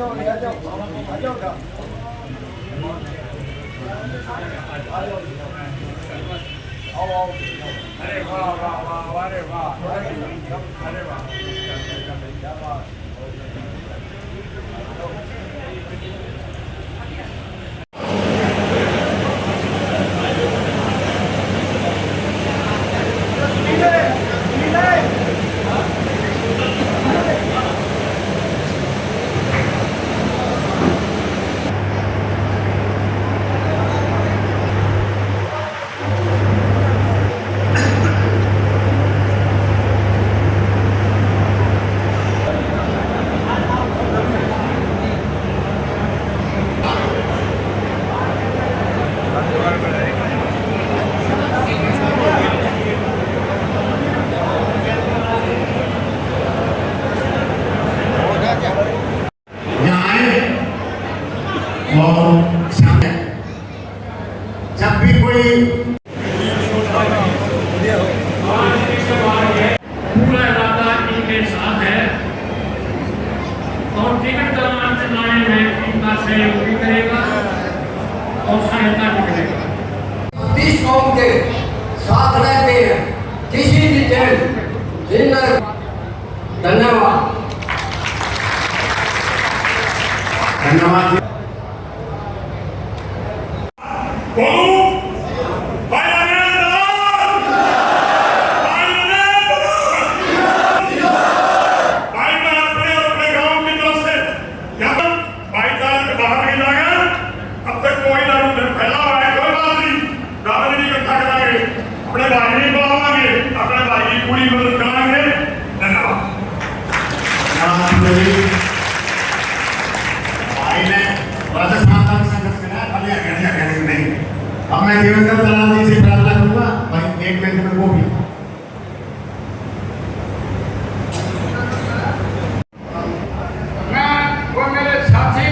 अरे वाह वाह वाह, अरे वाह, अरे वाह, क्या बात। जब भी कोई पूरा इलाका इनके साथ है और टिकट दलान चलाने में इनका सहयोग भी करेगा और सहायता भी करेगा। 30 कौम के साथ रहते हैं किसी भी दिन। धन्यवाद। धन्यवाद। अब मैं देवेंद्र दलाल जी से प्रार्थना करूंगा भाई 1 मिनट में वो भी वो मेरे साथी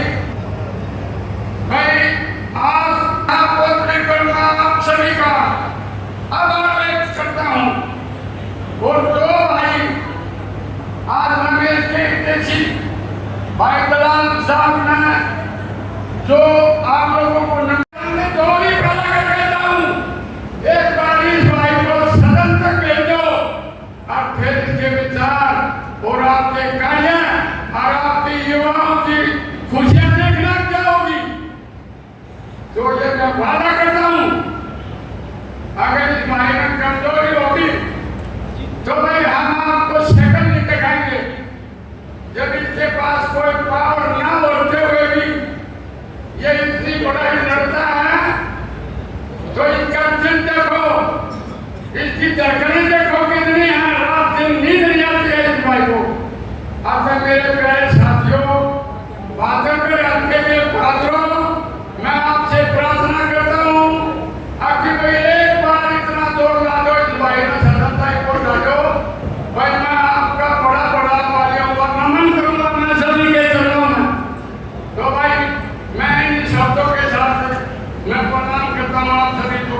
मैं आज आपको करूंगा आप सभी का आभार व्यक्त करता हूँ। और दो भाई आज रमेश देसी भाई दलाल साहब ने जो आप लोगों को और आपके कार्य और आपके युवाओं की खुशियां देखना क्या होगी, तो ये मैं वादा करता हूं। अगर इस महीने में कमजोरी होगी तो भाई हम आपको शक्ल नहीं दिखाएंगे। जब इसके पास कोई पावर ना होते हुए भी ये इतनी बड़ाई लड़ता है तो इसका दिल देखो, इसकी धड़कनें देखो कितनी है। रात दिन नींद नहीं आती है इस भाई को। अब मेरे प्यारे साथियों, बातों के हल्के के पात्रों, मैं आपसे प्रार्थना करता हूँ कि भाई एक बार इतना जोर ला दो इस भाई ने सदनता को डालो। भाई मैं आपका बड़ा बड़ा वालियों का नमन करूंगा मैं सभी के चरणों में। तो भाई मैं इन शब्दों के साथ मैं प्रणाम करता हूँ आप सभी को।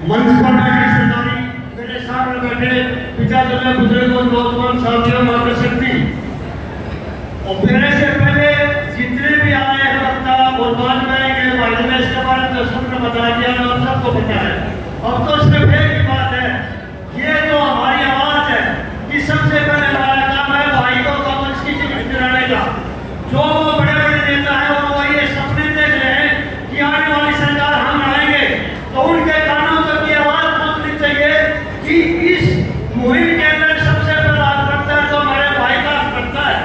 मंच पर बैठे मेरे सामने बैठे पिता जल्द बुजुर्गों नौजवान साथियों माता शक्ति और मेरे से पहले जितने भी आए हैं वक्ता और बाद में आएंगे भाई ने इसके बारे में सबने बता दिया और सबको पता है। अब तो सिर्फ एक ही बात है, ये जो हमारी आवाज है कि सबसे पहले हमारा काम है भाई को कांग्रेस की टिकट दिलाने का। जो बड़े बड़े नेता है वो ये सपने देख रहे हैं कि आने वाली सरकार हम आएंगे तो उनके कानों तक ये आवाज पहुंचनी चाहिए कि इस मुहिम के अंदर सबसे पहला करता है तो हमारे भाई का करता है।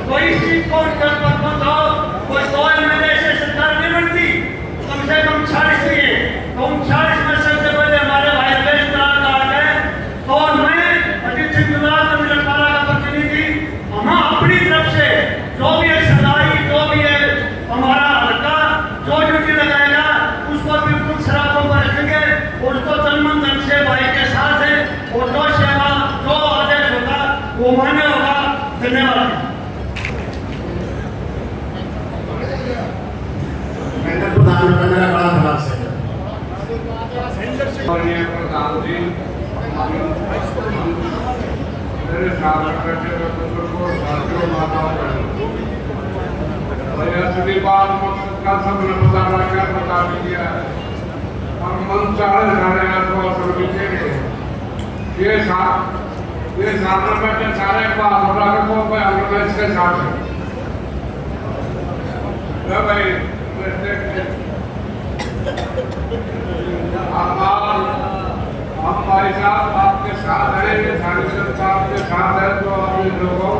तो इस चीज को उनके ऊपर बताओ। कोई 2 महीने से सरकार नहीं बनती, कम से कम 40 चाहिए। तो 40 में सबसे पहले हमारे भाई देश का है। तो मैं अजीत सिंह मिलनपारा का प्रतिनिधि हम अपनी तरफ से जो भी है सदाई जो भी है हमारा हल्का जो ड्यूटी लगाएगा उसको बिल्कुल शराबों पर रखेंगे, उसको तन धन से भाई के साथ है और जो सेवा जो आदेश होगा वो मान्य होगा। धन्यवाद। मेरा बड़ा धन्यवाद से प्रधान जी मेरे साथ असली बात मकसद का सबने बता दिया और मन चाहे सारे तो असर बिचेंगे ये सामने बैठे सारे बात हो रहा है को भाई हम इसके साथ है भाई हम भाई साहब आपके साथ हैं सांसद साहब के साथ है तो आप लोगों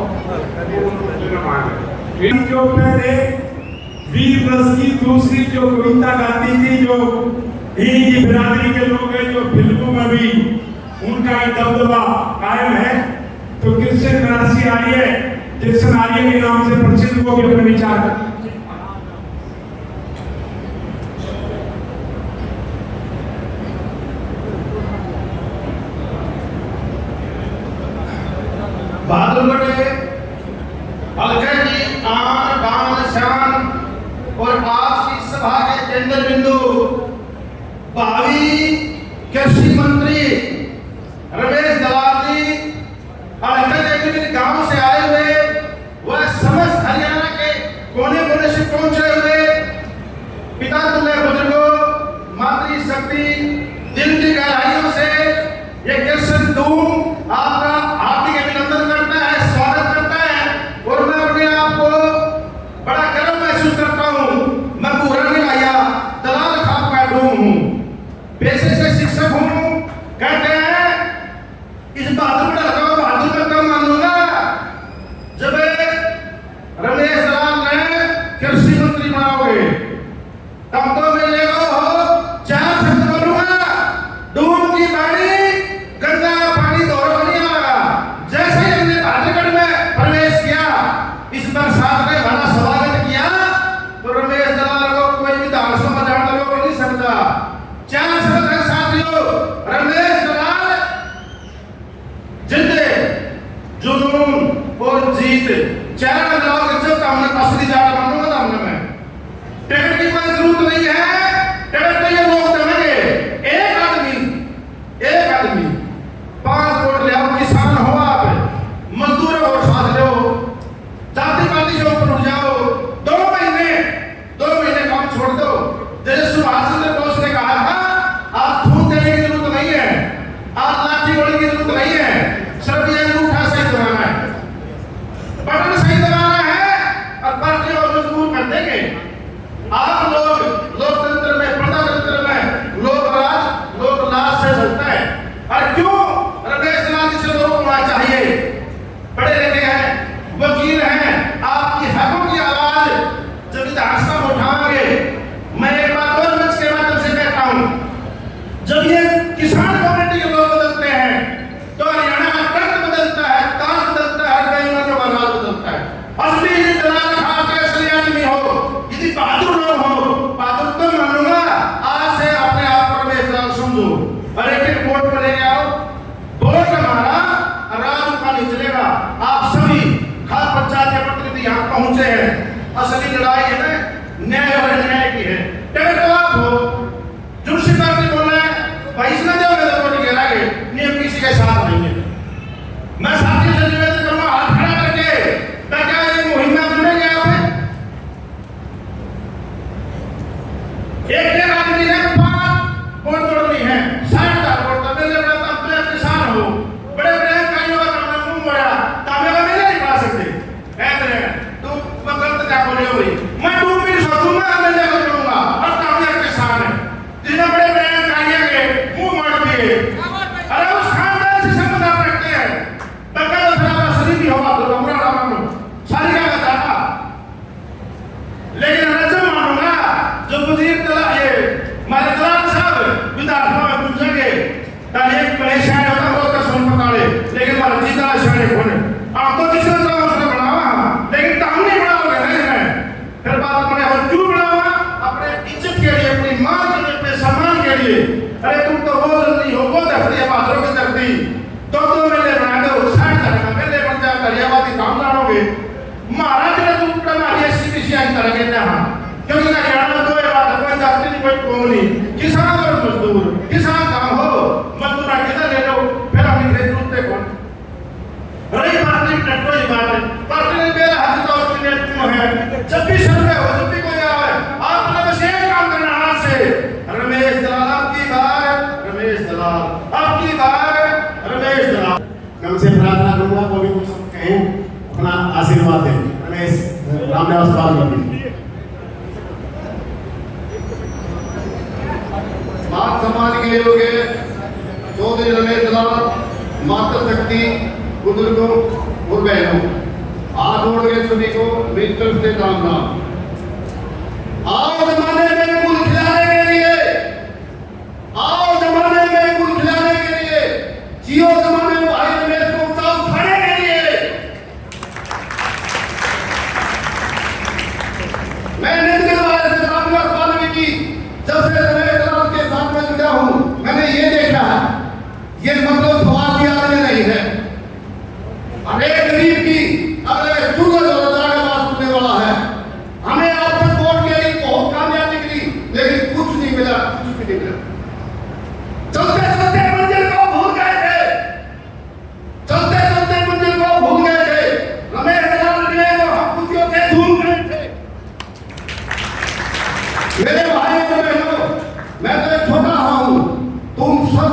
को माने जो पहले 20 वर्ष की दूसरी जो कविता गाती थी जो हिंदी बिरादरी के लोग हैं जो फिल्मों में भी उनका एक दबदबा कायम है तो कृष्ण बनारसी आर्य कृष्ण आर्य के नाम से प्रसिद्ध हो गए अपने विचार बहादुरगढ़ हल्के की आन बान शान और आज की सभा के केंद्र बिंदु भावी कृषि मंत्री रमेश दलाल जी हल्के के विभिन्न गांव से आए हुए वह समस्त हरियाणा के कोने कोने से पहुंचे हुए पिता तुल्य बुजुर्गों मातृ शक्ति दिल की गहराइयों से ये कृष्ण धूम आपका हार्दिक अभिनंदन करता है स्वागत करता है और मैं अपने आप को बड़ा गर्व महसूस करता हूँ मैं पूरा नहीं आया दलाल खाप का डूम हूँ पेशे से शिक्षक हूँ कहते हैं इस बहादुर का लगाव बहादुर का कम मान लूंगा जब रमेश दलाल ने कृषि मंत्री बनाओगे तब तो मैं ले हो 4 शब्द बोलूंगा डूम की बाड़ी गंगा पानी दोहरा नहीं आएगा जैसे ही हमने बहादुरगढ़ में प्रवेश किया इस बरसात में बड़ा स्वागत किया तो रमेश दलाल को कोई भी दांसों में जाने लोग नहीं सकता 4 शब्द है साथियों रमेश दलाल जिंदे जुनून और जीत 4 मिलाओ के जब हमने असली जाना मानूंगा हमने मैं टिकट की कोई जरूरत नहीं है टिकट तो ये लोग देंगे एक आदमी 5 वोट ले आओ किसान हो आप मजदूर हो साथ लो जाति पाति से ऊपर उठ जाओ 2 महीने काम छोड़ दो जैसे सुभाष चंद्र बोस ने कहा था आप थूक देने की जरूरत नहीं है आप लाठी गोली की जरूरत नहीं है सिर्फ ये अंगूठा सही दबाना है बटन सही दबाना है और पार्टी को मजबूर कर देंगे आप लोग लोकतंत्र में प्रजातंत्र में लोकराज से चलता है और क्यों रमेश दलाल जी से लोगों को चाहिए पढ़े लिखे हैं वकील हैं आपकी हकों की आवाज जब विधानसभा में उठाएंगे मैं एक बात और मंच के माध्यम से कहता हूं जब ये किसान कम्युनिटी के लोग बदलते हैं तो हरियाणा का तंत्र बदलता है ताज बदलता है गरीबों का बंगाल बदलता है असली दलाल खा के असली आदमी हो यदि बहादुर लोग हो बहादुर तो मानूंगा आज से अपने आप पर रमेश दलाल समझो और एक वोट पर लेके आओ वोट हमारा राज का नहीं चलेगा आप सभी खास पंचायत के प्रतिनिधि यहाँ पहुंचे हैं असली लड़ाई है ना न्याय और अन्याय की है टिकट तो आप हो जुर्सी पार्टी बोल रहे हैं भाई इसने जो मेरे वोट गिराए नियम किसी के साथ नहीं है मैं साथियों से निवेदन करूंगा हाथ खड़ा करके ताकि ये मुहिम में जुड़ेंगे आप एक आदमी ने 5 वोट तोड़नी है 60,000 वोट तब ले बड़ा तब तो किसान हो बड़े कई लोग अपना मुंह मोड़ा तामे का मेरे नहीं पा सकते ऐसे तू गलत क्या बोले हो मैं तू भी सोचूंगा मैं ले करूंगा और तामे किसान है जिन्हें बड़े काइया के मुंह मोड़ दिए अरे उस खानदान से संबंध रखते हैं तब का तो असली भी होगा तो हमरा मानो सारी का बताता लेकिन रजम मानूंगा जो वजीर दलाल ये हमारे दलाल साहब विधानसभा में पूछेंगे ताकि एक परेशान होता वो का सुन पकाड़े लेकिन हमारा जीता शाने खोने आप तो जिसने चाहो उसने बनावा लेकिन काम नहीं बनाओगे नहीं है फिर बात अपने और क्यों बनावा अपने इज्जत के लिए अपनी मां के लिए अपने सम्मान के लिए अरे तुम तो वो जल्दी हो वो धरती है बादलों की धरती तो मेले बना दो 60 तरह मेले बन जाए दरियावादी काम जानोगे महाराज ने तुम पर मारी ऐसी किसी आई तरह के ना क्योंकि हरियाणा में कोई बात कोई जाति नहीं कोई कौम नहीं किसान और मजदूर किसान काम हो मजदूर किधर ले लो फिर हम इधर दूसरे कौन रही बात नहीं कोई बात है पार्टी ने मेरा हाथ का और है जब भी सर्वे हो जब भी से रमेश दलाल, अब की बार रमेश दलाल, अब की बार रमेश दलाल। मैं उनसे प्रार्थना करूंगा वो भी कुछ कहें, अपना आशीर्वाद दें। रमेश रामदास पाल मान सम्मान के योग्य चौधरी रमेश दलाल, मातृशक्ति बुजुर्गों और बहनों, हाथ जोड़ के सभी को मेरी तरफ से राम राम। आओ जमाने में गुल खिलाने के लिए, आओ जमाने में गुल खिलाने के लिए, जियो जमाने में भाई रमेश को चाव खाने के लिए। मैं निंदक वाले से रामदास वाल्मीकि जब से रमेश दलाल के साथ में जुड़ा हूं, मैंने ये देखा ये मतलब स्वार्थी आदमी नहीं है। अनेक गरीब की अगले सूरज और का बात सुनने वाला है। हमें आप तक वोट के लिए बहुत कामयाबी मिली, लेकिन कुछ नहीं मिला, कुछ भी नहीं मिला। चलते चलते मंजिल को भूल गए थे, चलते चलते मंजिल को भूल गए थे। रमेश दलाल ने तो हम खुशियों से झूम गए थे। मेरे भाई और बहनों, मैं तो एक छोटा हूं, तुम सब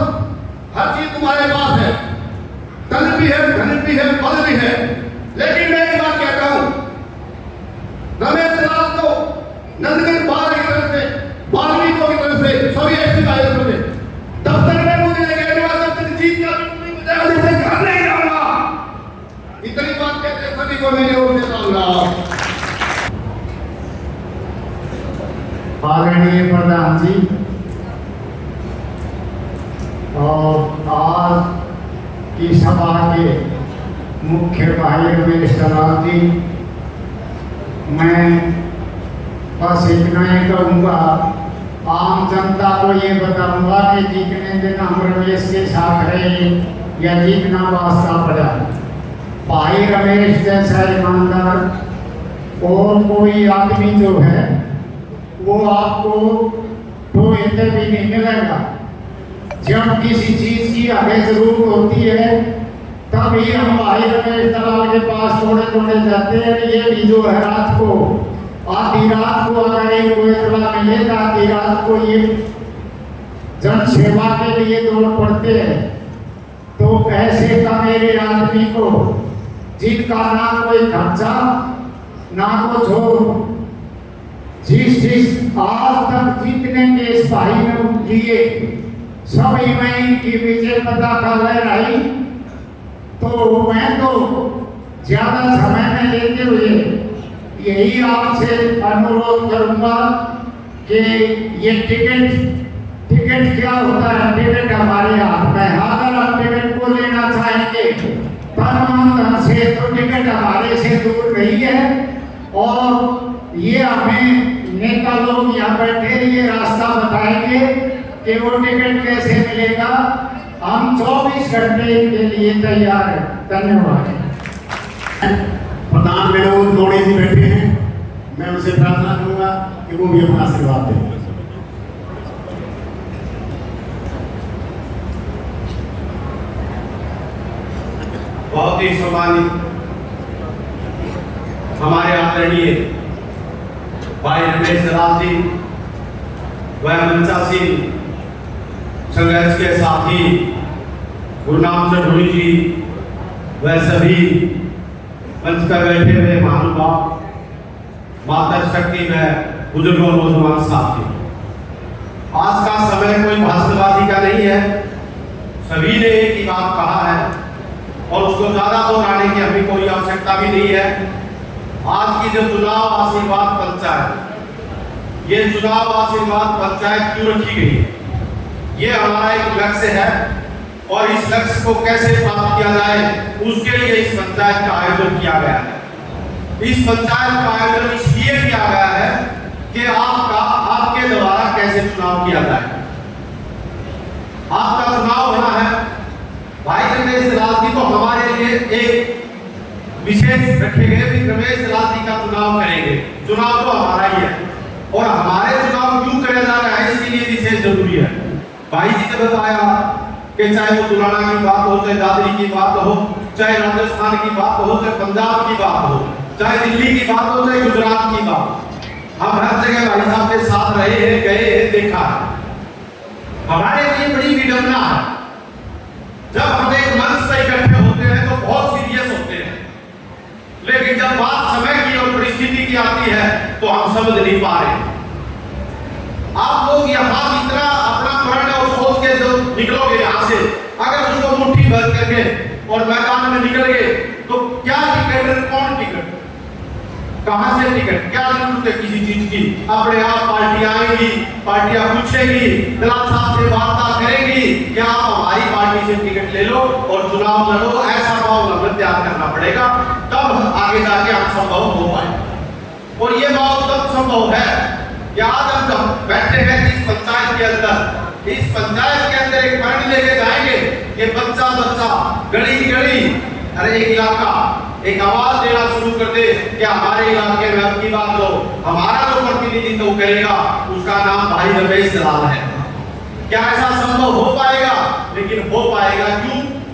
हर चीज तुम्हारे पास है, तन भी है, धन भी है, बल भी है, लेकिन मैं एक बात कहता हूं, रमेश दलाल को नंदगढ़ बार की तरफ से, वाल्मीकि की तरफ से, सभी ऐसी तरफ से दफ्तर में मुझे लेके के बाद जब तक जीत का नहीं मिलेगा जब तक घर नहीं जाऊंगा। इतनी बात कहते सभी को मेरी ओर से राम। आदरणीय प्रधान जी और आज की सभा के मुख्य भाई रमेश दलाल जी, मैं बस इतना ही कहूँगा, आम जनता को ये बताऊंगा कि जितने दिन हम रमेश के साथ रहे या जितना वास्ता पड़ा, भाई रमेश जैसा ईमानदार और कोई आदमी जो है वो आपको तो इतने भी नहीं मिलेगा। जब किसी चीज की हमें जरूरत होती है तभी हम भाई रमेश दलाल के पास थोड़े थोड़े जाते हैं। ये भी जो है रात को, आधी रात को अगर इनको इतना मिलेगा, आधी रात को ये जन सेवा के लिए दौड़ पड़ते हैं। तो ऐसे का मेरे आदमी को जिनका ना कोई खर्चा ना कुछ हो, जिस आज तक जितने केस भाई ने लिए सभी में इनकी विजय पताका लहराई, तो मैं तो ज्यादा समय में लेते हुए यही आपसे अनुरोध करूंगा कि ये टिकट क्या होता है, टिकट हमारे हाथ में है। अगर हम टिकट को लेना चाहेंगे धन से तो टिकट हमारे से दूर नहीं है। और ये हमें नेता लोग यहाँ बैठे ये रास्ता बताएंगे कि वो टिकट कैसे मिलेगा। हम 24 घंटे के लिए तैयार हैं। धन्यवाद। प्रधान विनोद गौड़ी जी बैठे हैं, मैं उनसे प्रार्थना करूंगा कि वो भी अपना आशीर्वाद दें। बहुत ही सम्मानित हमारे आदरणीय भाई रमेश दलाल जी व मंचा सिंह संघर्ष के साथी गुरनाम चढ़ोली जी व सभी मंच पर बैठे हुए महानुभाव, माता शक्ति व बुजुर्गों नौजवान साथी, आज का समय कोई भाषणबाजी का नहीं है। सभी ने एक ही बात कहा है और उसको ज्यादा दोहराने की हमें कोई आवश्यकता भी नहीं है। आज की जो चुनाव आशीर्वाद पंचायत, ये चुनाव आशीर्वाद पंचायत क्यों रखी गई है, ये हमारा एक लक्ष्य है और इस लक्ष्य को कैसे प्राप्त किया जाए उसके लिए इस पंचायत का आयोजन किया गया है। इस पंचायत का आयोजन इसलिए किया गया है कि आपके द्वारा कैसे चुनाव किया जाए। आपका चुनाव होना है, भाई रमेश दलाल जी तो हमारे लिए एक विशेष रखे गए कि रमेश दलाल जी का चुनाव करेंगे। चुनाव तो हमारा ही है और हमारे चुनाव क्यों करे जा रहा है इसके लिए विशेष जरूरी है। भाई जी ने बताया कि चाहे वो दुलाना की बात हो, चाहे दादरी की बात हो, चाहे राजस्थान की बात हो, चाहे पंजाब की बात हो, चाहे दिल्ली की बात हो, चाहे गुजरात की बात हो, हम हर जगह भाई साहब के साथ रहे हैं, गए हैं, देखा है। हमारे लिए बड़ी विडंबना है जब हम एक मंच पर इकट्ठे होते हैं तो बहुत सीरियस होते हैं, लेकिन जब बात समय की और परिस्थिति की आती है तो हम समझ नहीं पा रहे। आप लोग यहाँ इतना अपना पढ़ और सोच के जो निकलोगे यहाँ से, अगर उसको मुट्ठी भर करके और मैदान में निकल गए तो क्या टिकट, कौन टिकट, कहां से टिकट, क्या जरूरत है किसी चीज की? अपने आप पार्टियां आएंगी, पार्टियां पूछेंगी, दलाल साहब से वार्ता करेंगी कि आप हमारी पार्टी से टिकट ले लो और चुनाव लड़ो। ऐसा माहौल तैयार करना पड़ेगा, तब आगे जाके हम संभव हो पाए। और ये माहौल तब संभव है कि आज हम जब बैठे हैं इस पंचायत के अंदर, इस पंचायत के अंदर एक पढ़ लेके जाएंगे कि बच्चा बच्चा, गली गली, अरे एक इलाका एक आवाज देना शुरू कर दे कि हमारे इलाके में अब की बात लो, हमारा जो प्रतिनिधित्व करेगा उसका नाम भाई रमेश दलाल है। क्या ऐसा संभव हो पाएगा? लेकिन हो पाएगा।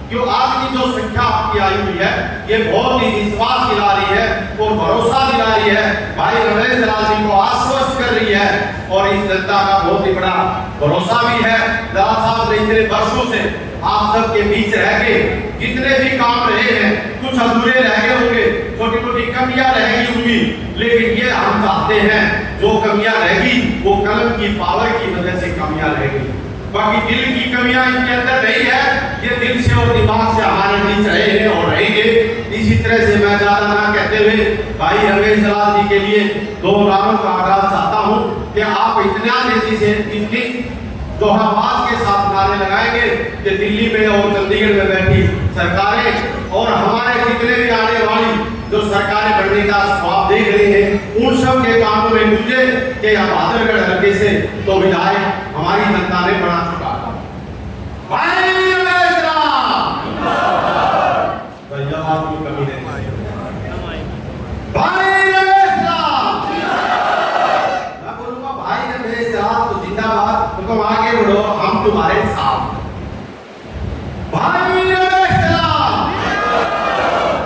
क्यों आज की जो संख्या आपकी आई हुई है ये बहुत ही विश्वास दिला रही है और भरोसा दिला रही है, भाई रमेश दलाल जी को आश्वस्त कर रही है और इस जनता का बहुत ही बड़ा भरोसा भी है। दलाल साहब ने इतने वर्षों से आप सबके बीच रह के जितने भी काम रहे हैं, कुछ अधूरे रह गए होंगे, छोटी छोटी कमियां रह गई होंगी, लेकिन ये हम चाहते हैं जो कमियां रहेगी वो कलम की पावर की वजह से कमियां रहेगी। बाकी दिल की कमियां इनके अंदर नहीं है, ये दिल से और दिमाग से हमारे बीच रहे हैं और रहेंगे। इसी तरह से मैं ज्यादा ना कहते हुए भाई रमेश दलाल जी के लिए दो नारों का आगाज चाहता हूँ कि आप इतना तेजी से इनकी जो आवाज के साथ नारे लगाएंगे कि दिल्ली में और चंडीगढ़ में बैठी सरकारें और हमारे जितने भी आने वाली जो सरकारें बनने का ख्वाब देख रही हैं उन सब के कानों में गूंजे कि बहादुरगढ़ हल्के से तो विधायक हमारी जनता ने बना चुका है। भाई रमेश दलाल आपकी कमी नहीं, भाई रमेश दलाल, मैं बोलूंगा भाई रमेश दलाल तो जिंदाबाद, तुम आगे बढ़ो, हम तुम्हारे साथ। भाई रमेश दलाल,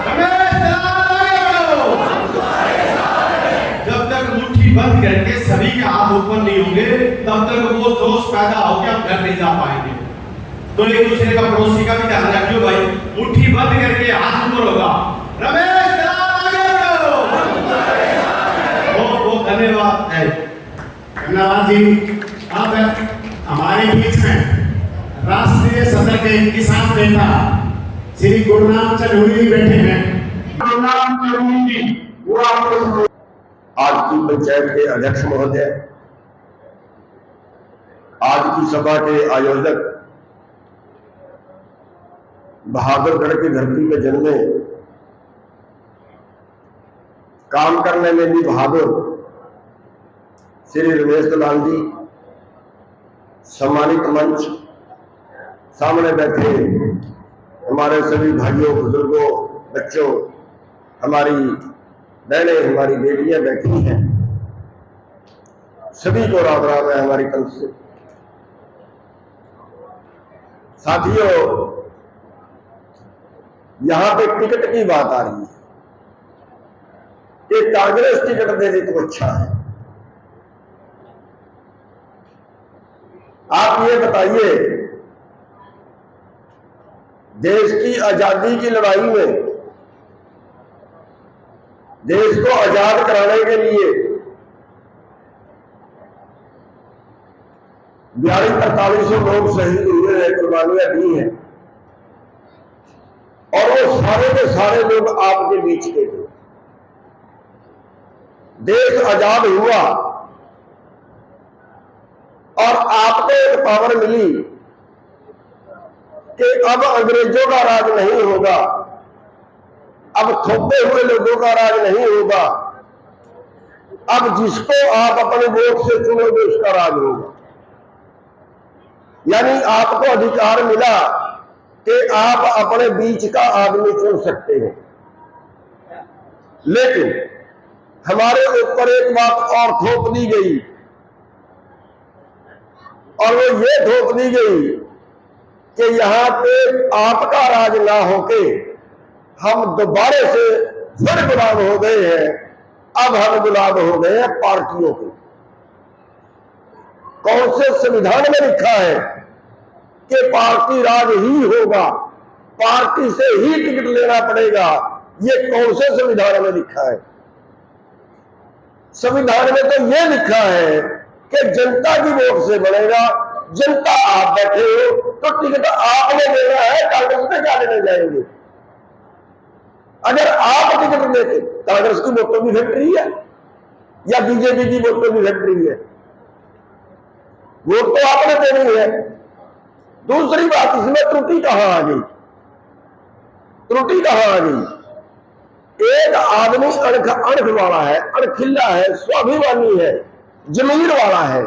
रमेश दलाल आगे बढ़ो, हम तुम्हारे साथ हैं। जब तक मुट्ठी बंद करके सभी के हाथ ऊपर नहीं होंगे तब तक वो जोश पैदा होकर हम घर नहीं जा पाएंगे। तो एक दूसरे का पड़ोसी का भी ध्यान रखियो भाई, मुट्ठी बंद करके हाथ ऊपर होगा। रमेश दलाल आगे बढ़ो, हम तुम्हारे साथ हैं। बहुत बहुत धन्यवाद है। धन्यवाद जी। अब हमारे बीच में राष्ट्रीय सदर के किसान नेता श्री गुरुनाम चौधरी जी बैठे हैं। गुरुनाम चौधरी जी, वो आपको आज की पंचायत के अध्यक्ष महोदय, आज की सभा के आयोजक, बहादुरगढ़ की धरती में जन्मे, काम करने में भी बहादुर श्री रमेश दलाल जी, सम्मानित मंच, सामने बैठे हमारे सभी भाइयों, बुजुर्गों, बच्चों, हमारी बहनें, हमारी बेटियां बैठी हैं, सभी को राम राम है हमारी तरफ से। साथियों, यहां पे टिकट की बात आ रही है कि कांग्रेस टिकट दे दी तो अच्छा है। आप ये बताइए, देश की आजादी की लड़ाई में, देश को आजाद कराने के लिए 42-43 लोग शहीद हुए हैं, कुर्बानियां दी हैं, और वो सारे के सारे लोग आपके बीच के थे। देश आजाद हुआ और आपको एक पावर मिली कि अब अंग्रेजों का राज नहीं होगा, अब थोपे हुए लोगों का राज नहीं होगा, अब जिसको आप अपने वोट से चुनोगे उसका राज होगा। यानी आपको अधिकार मिला कि आप अपने बीच का आदमी चुन सकते हैं। लेकिन हमारे ऊपर एक बात और थोप दी गई, और वो ये थोप दी गई कि यहां पे आपका राज ना होके हम दोबारा से फिर गुलाम हो गए हैं, अब हम गुलाम हो गए हैं पार्टियों के। कौन से संविधान में लिखा है कि पार्टी राज ही होगा, पार्टी से ही टिकट लेना पड़ेगा? ये कौन से संविधान में लिखा है? संविधान में तो ये लिखा है कि जनता की वोट से बनेगा। जनता आप बैठे हो तो टिकट आपने देना है, कांग्रेस में क्या लेने जाएंगे? अगर आप टिकट लेते, कांग्रेस की वोटों की फैक्ट्री है या बीजेपी की वोटों की फैक्ट्री है? वोट तो आपने देनी है। दूसरी बात, इसमें त्रुटि कहां आ गई? त्रुटि कहां आ गई? एक आदमी अणख वाला है, अणखिल्ला है, स्वाभिमानी है, जमीर वाला है।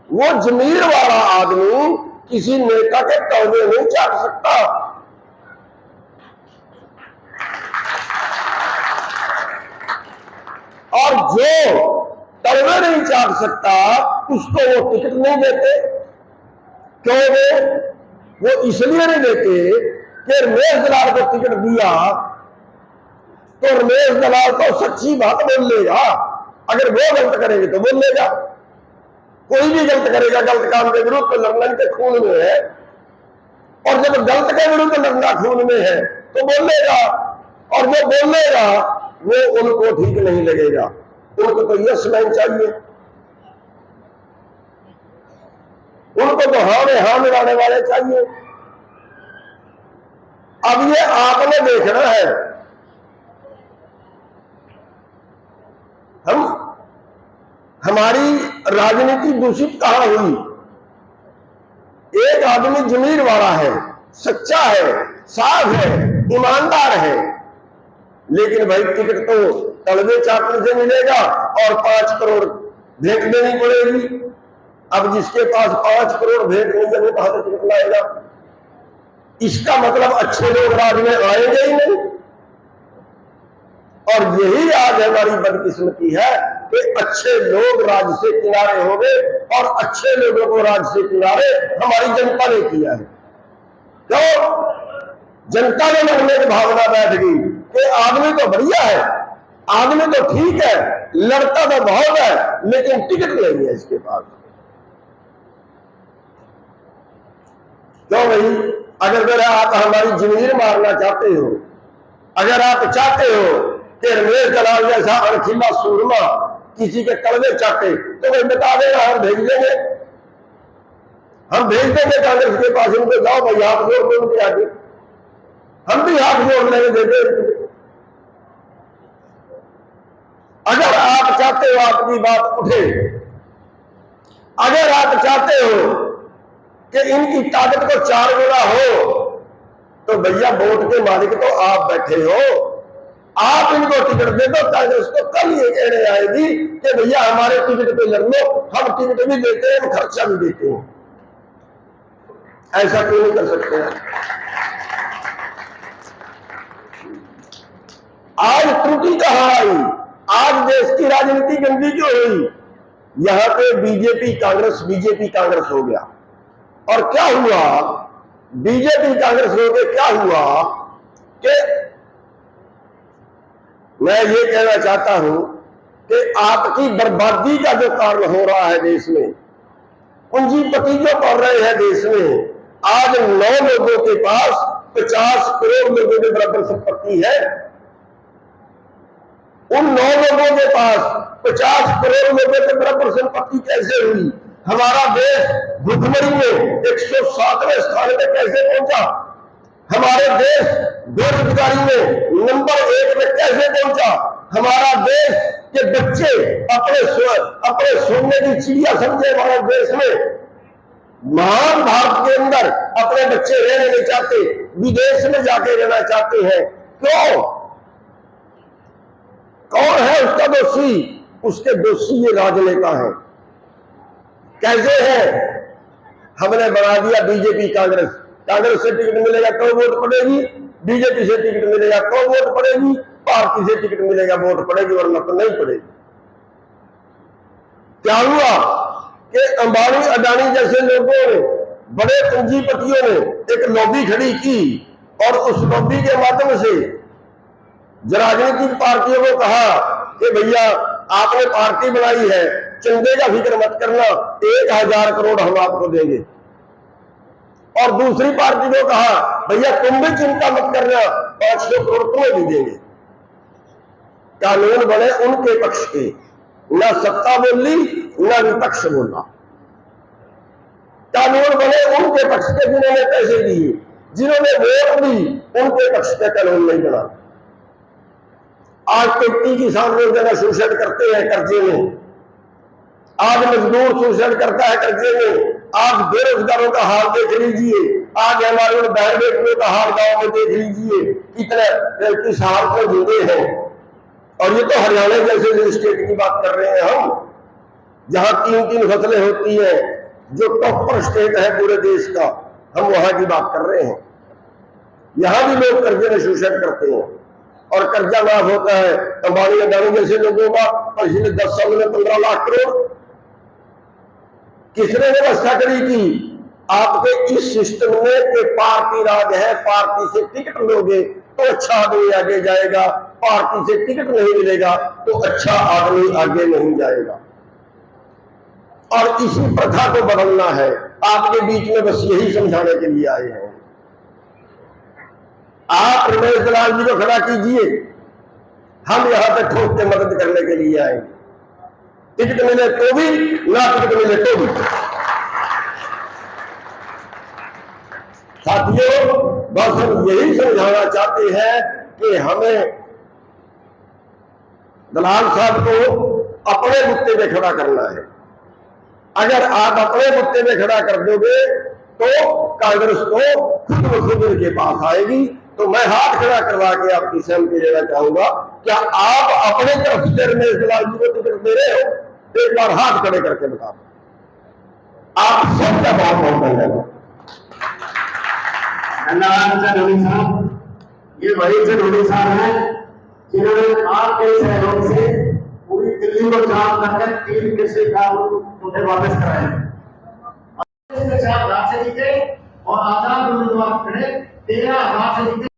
वो जमीर वाला आदमी किसी नेता के तौले नहीं चाट सकता। और जो तलवे नहीं चाट सकता उसको वो टिकट नहीं देते। क्यों? वो इसलिए नहीं देते कि रमेश दलाल को टिकट दिया तो रमेश दलाल तो सच्ची बात बोल लेगा, अगर वो गलत करेंगे तो बोल लेगा। कोई भी गलत करेगा, गलत काम के विरुद्ध तो लड़ना के खून में है, और जब गलत के विरुद्ध लड़ना खून में है तो बोलेगा, और जो बोलेगा वो उनको ठीक नहीं लगेगा। उनको तो यस मैन चाहिए, उनको तो हाँ में हाँ मिलाने वाले चाहिए। अब ये आपने देखना है, हमारी राजनीति दूषित कहां हुई? एक आदमी जमीर वाला है, सच्चा है, साफ है, ईमानदार है, लेकिन भाई टिकट तो तलवे चाटने से मिलेगा और 5 करोड़ भेंट देनी पड़ेगी। अब जिसके पास 5 करोड़ भेंट नहीं देने कहां से टिकट लाएगा? इसका मतलब अच्छे लोग राज में आएंगे ही नहीं। और यही आज हमारी बदकिस्मती है कि अच्छे लोग राज से किनारे हो गए, और अच्छे लोगों को राज से किनारे हमारी जनता ने किया है। क्यों? जनता ने लड़ने की भावना बैठ गई कि आदमी तो बढ़िया है, आदमी तो ठीक है, लड़ता तो बहुत है, लेकिन टिकट नहीं है इसके पास। क्यों भाई? अगर आप हमारी जमीर मारना चाहते हो, अगर आप चाहते हो कि रमेश दलाल जैसा अणखिल्ला सूरमा किसी के तलवे चाटे, तो भाई बता देना, हम भेज देंगे, हम भेज देंगे कांग्रेस के पास। उनको जाओ भाई हाथ जोड़ दो उनके आगे, हम भी हाथ जोड़ लेंगे, देते। अगर आप चाहते हो आपकी बात उठे, अगर आप चाहते हो कि इनकी ताकत को 4 गुना हो, तो भैया वोट के मालिक तो आप बैठे हो, आप इनको टिकट दे दो। कांग्रेस को कल ये कहने आएगी कि भैया हमारे टिकट पे लड़ लो, हम टिकट भी देते हैं, खर्चा भी देते हैं। ऐसा क्यों नहीं कर सकते हैं? आज त्रुटि कहां आई? आज देश की राजनीति गंदी क्यों हुई? यहां पे बीजेपी कांग्रेस हो गया। और क्या हुआ? बीजेपी कांग्रेस हो गए, क्या हुआ कि मैं ये कहना चाहता हूं कि आपकी बर्बादी का जो कारण हो रहा है देश में, पूंजीपति जो कर रहे हैं देश में, आज 9 लोगों के पास 50 करोड़ लोगों के बराबर संपत्ति है। उन 9 लोगों के पास 50 करोड़ लोगों के बराबर संपत्ति कैसे हुई? हमारा देश भुखमरी में 107वें स्थान पे कैसे पहुंचा? हमारे देश बेरोजगारी में नंबर 1 में कैसे पहुंचा? हमारा देश के बच्चे अपने सोने की चिड़िया समझे हमारे देश में, महान भारत के अंदर अपने बच्चे रहने नहीं चाहते, विदेश में जाके रहना चाहते हैं। क्यों? कौन है उसका दोषी? उसके दोषी ये राजनेता है। कैसे है? हमने बना दिया बीजेपी कांग्रेस, कांग्रेस से टिकट मिलेगा तो वोट पड़ेगी, बीजेपी से टिकट मिलेगा तो वोट पड़ेगी, पार्टी से टिकट मिलेगा वोट पड़ेगी, वरना तो नहीं पड़ेगी। क्या हुआ कि अंबानी अडानी जैसे लोगों ने, बड़े पूंजीपतियों ने एक लॉबी खड़ी की, और उस लॉबी के माध्यम से राजनीतिक पार्टियों को कहा कि भैया आपने पार्टी बनाई है, चंदे का फिक्र मत करना, 1000 करोड़ हम आपको देंगे। और दूसरी पार्टी को कहा भैया तुम भी चिंता मत करना, 500 करोड़ तुम्हें भी देंगे। कानून बने उनके पक्ष के, ना सत्ता बोली ना विपक्ष बोला। कानून बने उनके पक्ष के जिन्होंने पैसे दिए, जिन्होंने वोट दी, उनके पक्ष का कानून नहीं बना। आज 33 किसान लोग जगह शोषण करते हैं कर्जे में, आज मजदूर शोषण करता है कर्जे में, आज बेरोजगारों का हाल देख लीजिए, आज हमारे बहन बेटियों का हाल गांव में देख लीजिए, कितने किसान को जुड़े हैं। और ये तो हरियाणा जैसे स्टेट की बात कर रहे हैं हम, जहां 3-3 फसलें होती है, जो टॉपर स्टेट है पूरे देश का, हम वहां की बात कर रहे हैं। यहां भी लोग कर्जे में शोषण करते हैं और कर्जा माफ होता है अंबानी अडानी जैसे लोगों का। पिछले 10 साल में 15 लाख करोड़ किसने व्यवस्था करी थी? आपके इस सिस्टम में कि पार्टी राज है, पार्टी से टिकट लोगे तो अच्छा आदमी आगे जाएगा, पार्टी से टिकट नहीं मिलेगा तो अच्छा आदमी आगे नहीं जाएगा। और इसी प्रथा को बदलना है। आपके बीच में बस यही समझाने के लिए आए हैं। आप रमेश दलाल जी को खड़ा कीजिए, हम यहां पे ठोक के मदद करने के लिए आएंगे। टिकट मिले तो भी, ना टिकट मिले तो भी। साथियों, बस हम यही समझाना चाहते हैं कि हमें दलाल साहब को अपने मुद्दे पे खड़ा करना है। अगर आप अपने मुद्दे पे खड़ा कर दोगे तो कांग्रेस को खुद वसूल के पास आएगी। तो मैं हाथ खड़ा करवा के आपकी सहमति लेना चाहूंगा, क्या आप अपने तरफ से रमेश दलाल जी को टिकट दे रहे हो? एक बार हाथ खड़े करके बता दो। आप सबका बहुत बहुत धन्यवाद। धन्यवाद साहब। ये वही धोनी साहब हैं जिन्होंने आपके सहयोग से पूरी दिल्ली को जाम करके 3 कृषि कानून वापस कराए। से जीते और आजाद उम्मीदवार खड़े 13,000 से जीते।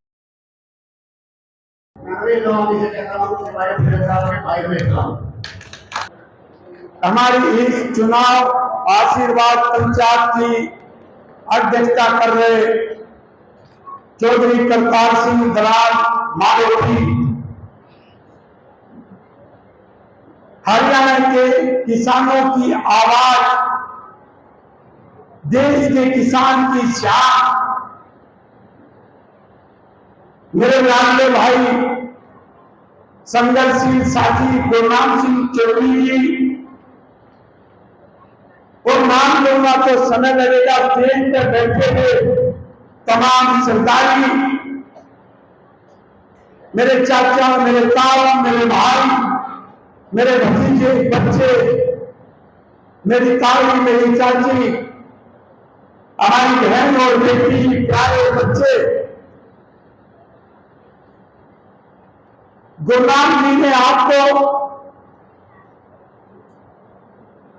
हमारी इस चुनाव आशीर्वाद पंचायत की अध्यक्षता कर रहे चौधरी करतार सिंह दलाल माधोपुरी हरियाणा के किसानों की आवाज, देश के किसान की शान, मेरे लाडले भाई संघर्षशील साथी गुरनाम सिंह चौधरी जी, और नाम लूंगा तो समय लगेगा, ट्रेन पर बैठे हुए तमाम सरदारी, मेरे चाचा, मेरे ताऊ, मेरे भाई, मेरे भतीजे बच्चे, मेरी ताई, मेरी चाची, हमारी बहन और बेटी, प्यारे बच्चे, गुरनाम जी ने आपको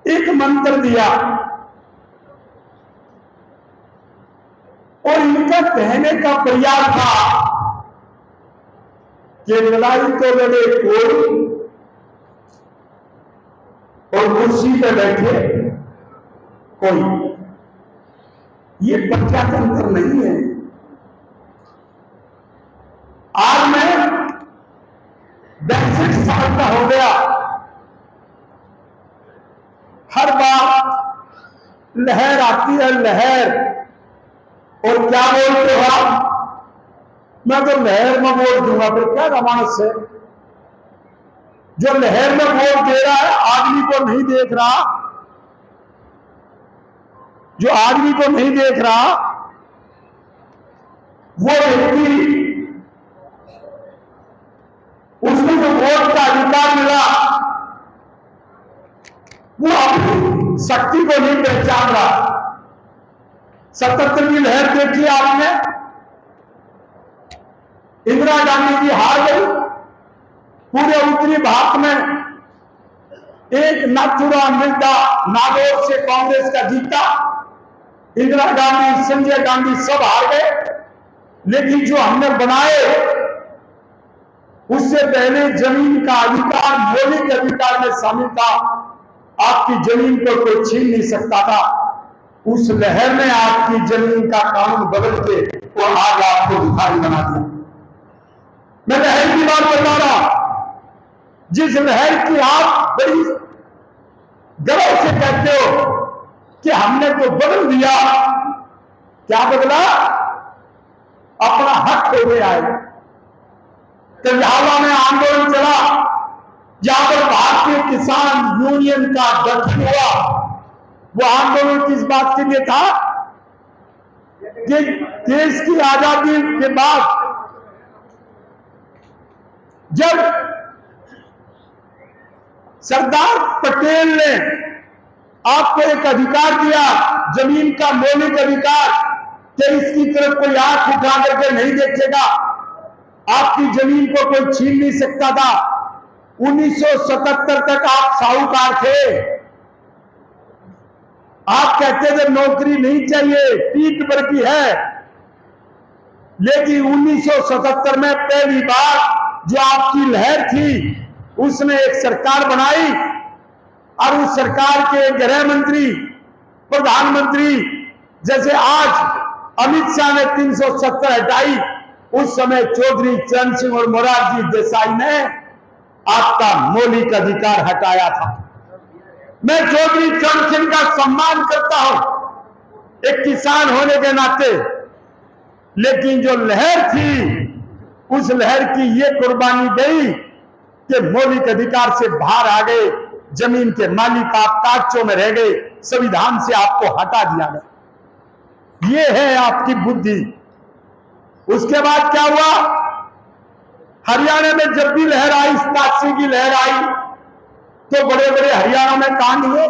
एक मंत्र दिया और इनका कहने का प्रयास था कि लड़ाई तो लड़े कोई और कुर्सी पे बैठे कोई। ये प्रजातंत्र नहीं है। आज मैं 62 साल का हो गया, हर बार लहर आती है, लहर, और क्या बोलते हो आप? मैं तो लहर में वोट दूंगा। फिर क्या मानस है जो लहर में वोट दे रहा है, आदमी को नहीं देख रहा, जो आदमी को नहीं देख रहा, वो व्यक्ति, उसको जो वोट का अधिकार मिला, वो अपनी शक्ति को नहीं पहचान रहा। 77 की लहर देखी आपने, इंदिरा गांधी जी हार गई, पूरे उत्तरी भारत में एक नाथुराम मिर्जा नागौर से कांग्रेस का जीता, इंदिरा गांधी, संजय गांधी सब हार गए। लेकिन जो हमने बनाए उससे पहले जमीन का अधिकार मौलिक अधिकार में शामिल था। आपकी जमीन को कोई छीन नहीं सकता था। उस लहर ने आपकी जमीन का कानून बदल के वो आज आपको भिखारी बना दिया। मैं लहर की बात बता रहा, जिस लहर की आप बड़ी गर्व से कहते हो कि हमने तो बदल दिया। क्या बदला? अपना हक खोने आए। कन्हावा में आंदोलन चला, जहां पर भारतीय किसान यूनियन का गठन हुआ। वो आंदोलन किस बात के लिए था कि देश की आजादी के बाद जब सरदार पटेल ने आपको एक अधिकार दिया, जमीन का मौलिक अधिकार, कि इसकी तरफ कोई आंख उठा करके नहीं देखेगा, आपकी जमीन को कोई छीन नहीं सकता था। 1977 तक आप साहूकार थे। आप कहते थे नौकरी नहीं चाहिए, पीठ भर की है। लेकिन 1977 में पहली बार जो आपकी लहर थी, उसने एक सरकार बनाई और उस सरकार के गृह मंत्री, प्रधानमंत्री, जैसे आज अमित शाह ने 370 हटाई, उस समय चौधरी चरण सिंह और मोरारजी देसाई ने आपका मौलिक अधिकार हटाया था। मैं चौधरी चरण सिंह का सम्मान करता हूं एक किसान होने के नाते, लेकिन जो लहर थी उस लहर की ये कुर्बानी गई कि मौलिक अधिकार से बाहर आ गए, जमीन के मालिक आप कागजों में रह गए, संविधान से आपको हटा दिया गया। ये है आपकी बुद्धि। उसके बाद क्या हुआ? हरियाणा में जब भी लहर आई, 87 की लहर आई, तो बड़े बड़े हरियाणा में कांड हुए,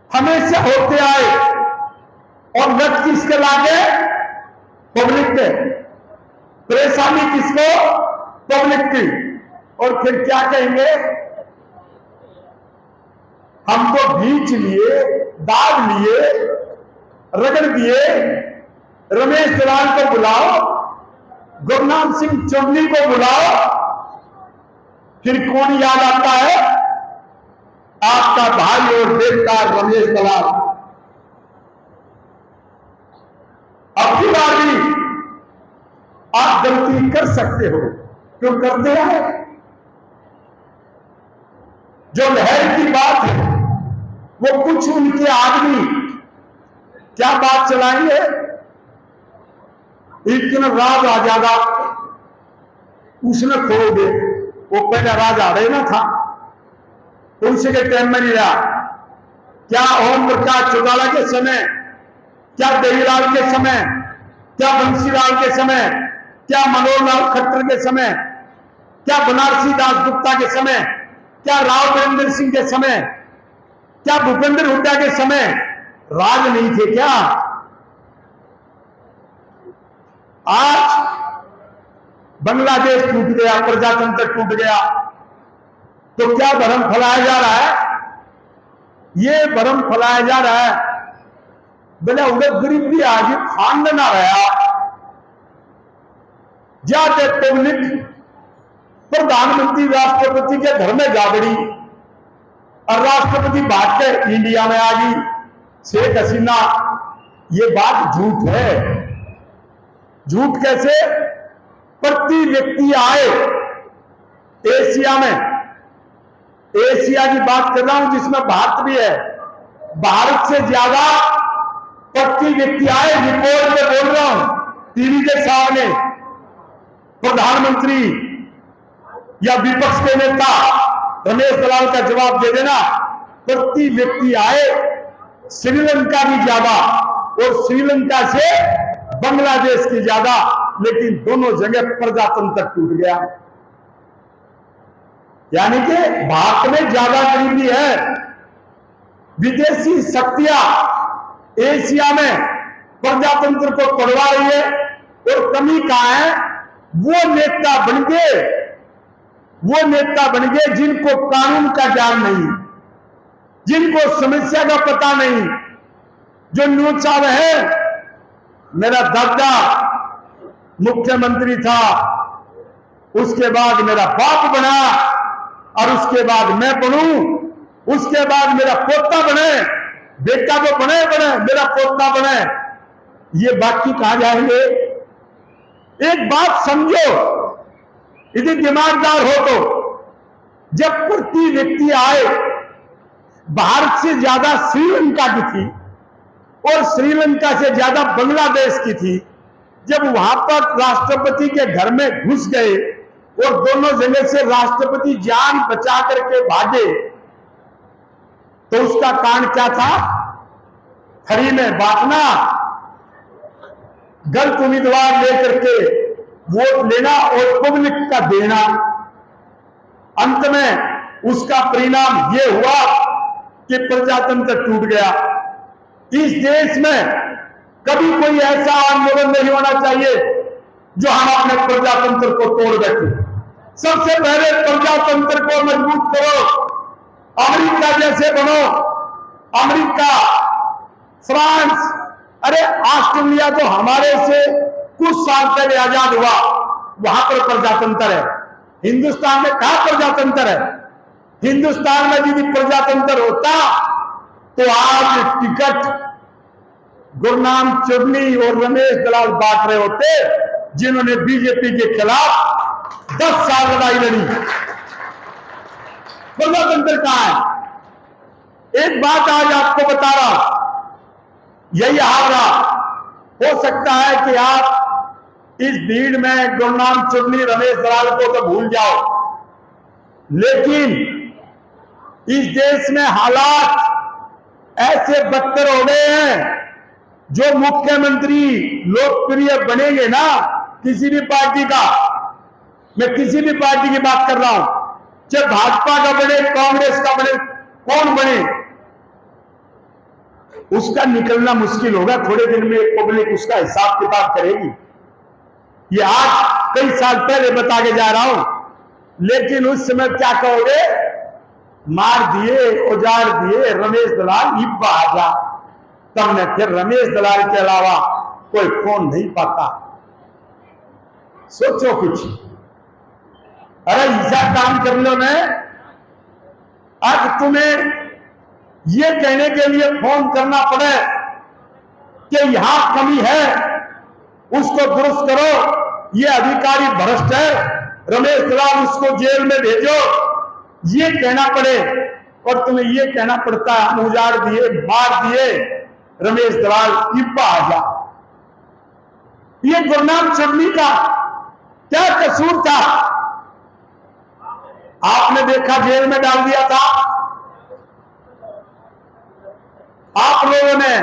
हमेशा होते आए। और लत किसके लागे? पब्लिक पे। परेशानी किसको? पब्लिक की। और फिर क्या कहेंगे? हमको भींच लिए, दाब लिए, रगड़ दिए। रमेश दलाल को बुलाओ, गुरनाम सिंह चौधरी को बुलाओ, फिर कौन याद आता है? आपका भाई और बेटा रमेश दलाल। अब की बार भी आप गलती कर सकते हो, क्यों करते हैं? जो लहर की बात है, वो कुछ उनके आदमी क्या बात चलाएंगे? एक दिन राज आ जाएगा, उसने खो दे। वो पहले राज आ रहे ना था, उनसे के टाइम में नहीं रहा। क्या ओम प्रकाश चौटाला के समय, क्या देवीलाल के समय, क्या बंसीलाल के समय, क्या मनोहर लाल खट्टर के समय, क्या बनारसी दास गुप्ता के समय, क्या राव वीरेंद्र सिंह के समय, क्या भूपेंद्र हुड्डा के समय राज नहीं थे क्या? आज बांग्लादेश टूट गया, प्रजातंत्र टूट गया, तो क्या भ्रम फैलाया जा रहा है? ये भ्रम फैलाया जा रहा है बोले उधर गरीबी आज खान ना रहा जाते पब्लिक प्रधानमंत्री राष्ट्रपति के घर में जा बड़ी और राष्ट्रपति भाग के इंडिया में आ गई शेख हसीना। ये बात झूठ है। झूठ कैसे? प्रति व्यक्ति आए एशिया में, एशिया की बात कर रहा हूं जिसमें भारत भी है, भारत से ज्यादा प्रति व्यक्ति आए, रिपोर्ट में बोल रहा हूं, टीवी के सामने प्रधानमंत्री या विपक्ष के नेता रमेश दलाल का जवाब दे देना। प्रति व्यक्ति आए श्रीलंका भी ज्यादा और श्रीलंका से बांग्लादेश की ज्यादा, लेकिन दोनों जगह प्रजातंत्र टूट गया। यानी कि भारत में ज्यादा गरीबी है। विदेशी शक्तियां एशिया में प्रजातंत्र को तोड़वा रही है और कमी कहां है? वो नेता बन गए जिनको कानून का ज्ञान नहीं, जिनको समस्या का पता नहीं, जो न्यूचाव है। मेरा दादा मुख्यमंत्री था उसके बाद मेरा बाप बना, और उसके बाद मैं बनूं, उसके बाद मेरा पोता बने, बेटा तो बने मेरा पोता बने, ये बाकी कहां जाएंगे? एक बात समझो, यदि दिमागदार हो तो जब प्रति व्यक्ति आए, भारत से ज्यादा श्रीलंका की थी और श्रीलंका से ज्यादा बांग्लादेश की थी, जब वहां पर राष्ट्रपति के घर में घुस गए और दोनों जगह से राष्ट्रपति जान बचा करके भागे, तो उसका कारण क्या था? फ्री में बांटना, गलत उम्मीदवार लेकर के वोट लेना और पब्लिक का देना। अंत में उसका परिणाम यह हुआ कि प्रजातंत्र टूट गया। इस देश में कभी कोई ऐसा आंदोलन नहीं होना चाहिए जो हम अपने प्रजातंत्र को तोड़ बैठे। सबसे पहले प्रजातंत्र को मजबूत करो, अमेरिका जैसे बनो। अमेरिका, फ्रांस, अरे ऑस्ट्रेलिया तो हमारे से कुछ साल पहले आजाद हुआ, वहां पर प्रजातंत्र है। हिंदुस्तान में कहां प्रजातंत्र है? हिंदुस्तान में यदि प्रजातंत्र होता तो आज टिकट गुरनाम चुन्नी और रमेश दलाल बांट रहे होते, जिन्होंने बीजेपी के खिलाफ 10 साल लड़ाई लड़ी। प्रजातंत्र कहां है? एक बात आज आपको बता रहा, यही हाल रहा। हो सकता है कि आप इस भीड़ में गुरनाम चुन्नी रमेश दलाल को तो भूल जाओ, लेकिन इस देश में हालात ऐसे बदतर हो गए हैं, जो मुख्यमंत्री लोकप्रिय बनेंगे ना किसी भी पार्टी का, मैं किसी भी पार्टी की बात कर रहा हूं, चाहे भाजपा का बने, कांग्रेस का बने, कौन बने, उसका निकलना मुश्किल होगा। थोड़े दिन में पब्लिक उसका हिसाब किताब करेगी। ये आज कई साल पहले बता के जा रहा हूं, लेकिन उस समय क्या कहोगे? मार दिए, उजाड़ दिए रमेश दलाल, इब्बा आजा। तब ने फिर रमेश दलाल के अलावा कोई फोन नहीं पाता। सोचो कुछ, अरे ऐसा काम कर लो ने, आज तुम्हें ये कहने के लिए फोन करना पड़े कि यहां कमी है, उसको दुरुस्त करो, ये अधिकारी भ्रष्ट है, रमेश दलाल उसको जेल में भेजो, ये कहना पड़े, और तुम्हें ये कहना पड़ता है हम उजाड़ दिए, मार दिए रमेश दलाल, इब्बा आजा। ये गुरनाम चुन्नी का क्या कसूर था? आपने देखा जेल में डाल दिया था, आप लोगों ने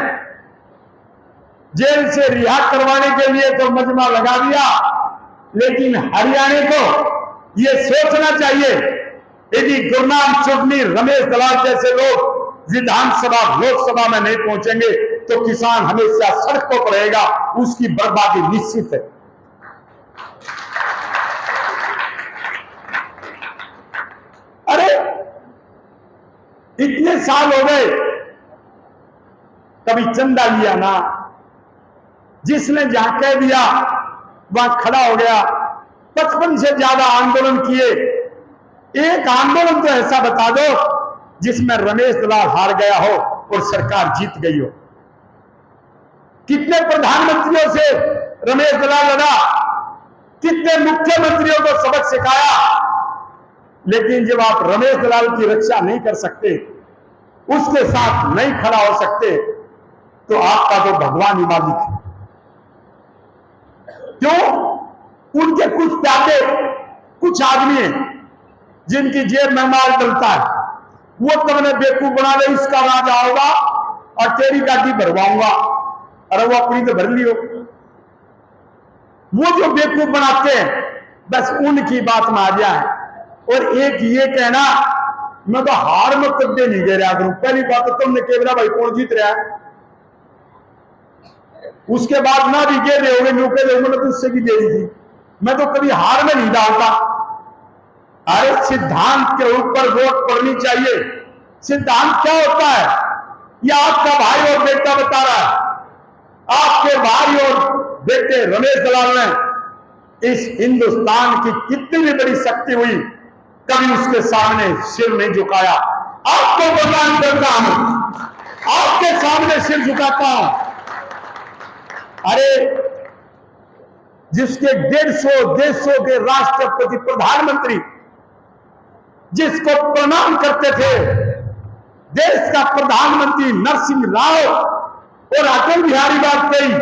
जेल से रिहा करवाने के लिए तो मजमा लगा दिया, लेकिन हरियाणा को यह सोचना चाहिए, यदि गुरनाम चुन्नी रमेश दलाल जैसे लोग विधानसभा लोकसभा में नहीं पहुंचेंगे तो किसान हमेशा सड़कों पर रहेगा, उसकी बर्बादी निश्चित है। अरे इतने साल हो गए, कभी चंदा लिया ना, जिसने जहां कह दिया वहां खड़ा हो गया। 55 से ज्यादा आंदोलन किए, एक आंदोलन तो ऐसा बता दो जिसमें रमेश दलाल हार गया हो और सरकार जीत गई हो। कितने प्रधानमंत्रियों से रमेश दलाल लड़ा, कितने मुख्यमंत्रियों को सबक सिखाया, लेकिन जब आप रमेश दलाल की रक्षा नहीं कर सकते, उसके साथ नहीं खड़ा हो सकते, तो आपका तो भगवान ही मालिक है। क्यों? उनके कुछ प्यादे, कुछ आदमी हैं जिनकी जेब में माल डलता है, वो तुमने बेवकूफ बना ले, इसका राज आओगा और तेरी गाड़ी भरवाऊंगा। अरे वो अपनी तो भर लियो। वो जो बेवकूफ बनाते हैं, बस उनकी बात में आ जाए। और एक ये कहना, मैं तो हार में कदे नहीं दे रहा करूं। पहली बात तो तुमने केवरा भाई कौन जीत रहा है, उसके बाद ना भी कह रहे होगे, नुके रहे होंगे, तो उससे भी दे रही थी। मैं तो कभी हार में नहीं डालता। अरे सिद्धांत के ऊपर वोट पड़नी चाहिए। सिद्धांत क्या होता है, यह आपका भाई और बेटा बता रहा है। आपके भाई और बेटे रमेश दलाल ने इस हिंदुस्तान की कितनी भी बड़ी शक्ति हुई, कभी उसके सामने सिर नहीं झुकाया। आपको प्रदान करता हूं, आपके सामने सिर झुकाता हूं। अरे जिसके 150 देशों के राष्ट्रपति प्रधानमंत्री जिसको प्रणाम करते थे, देश का प्रधानमंत्री नरसिंह राव और अटल बिहारी वाजपेयी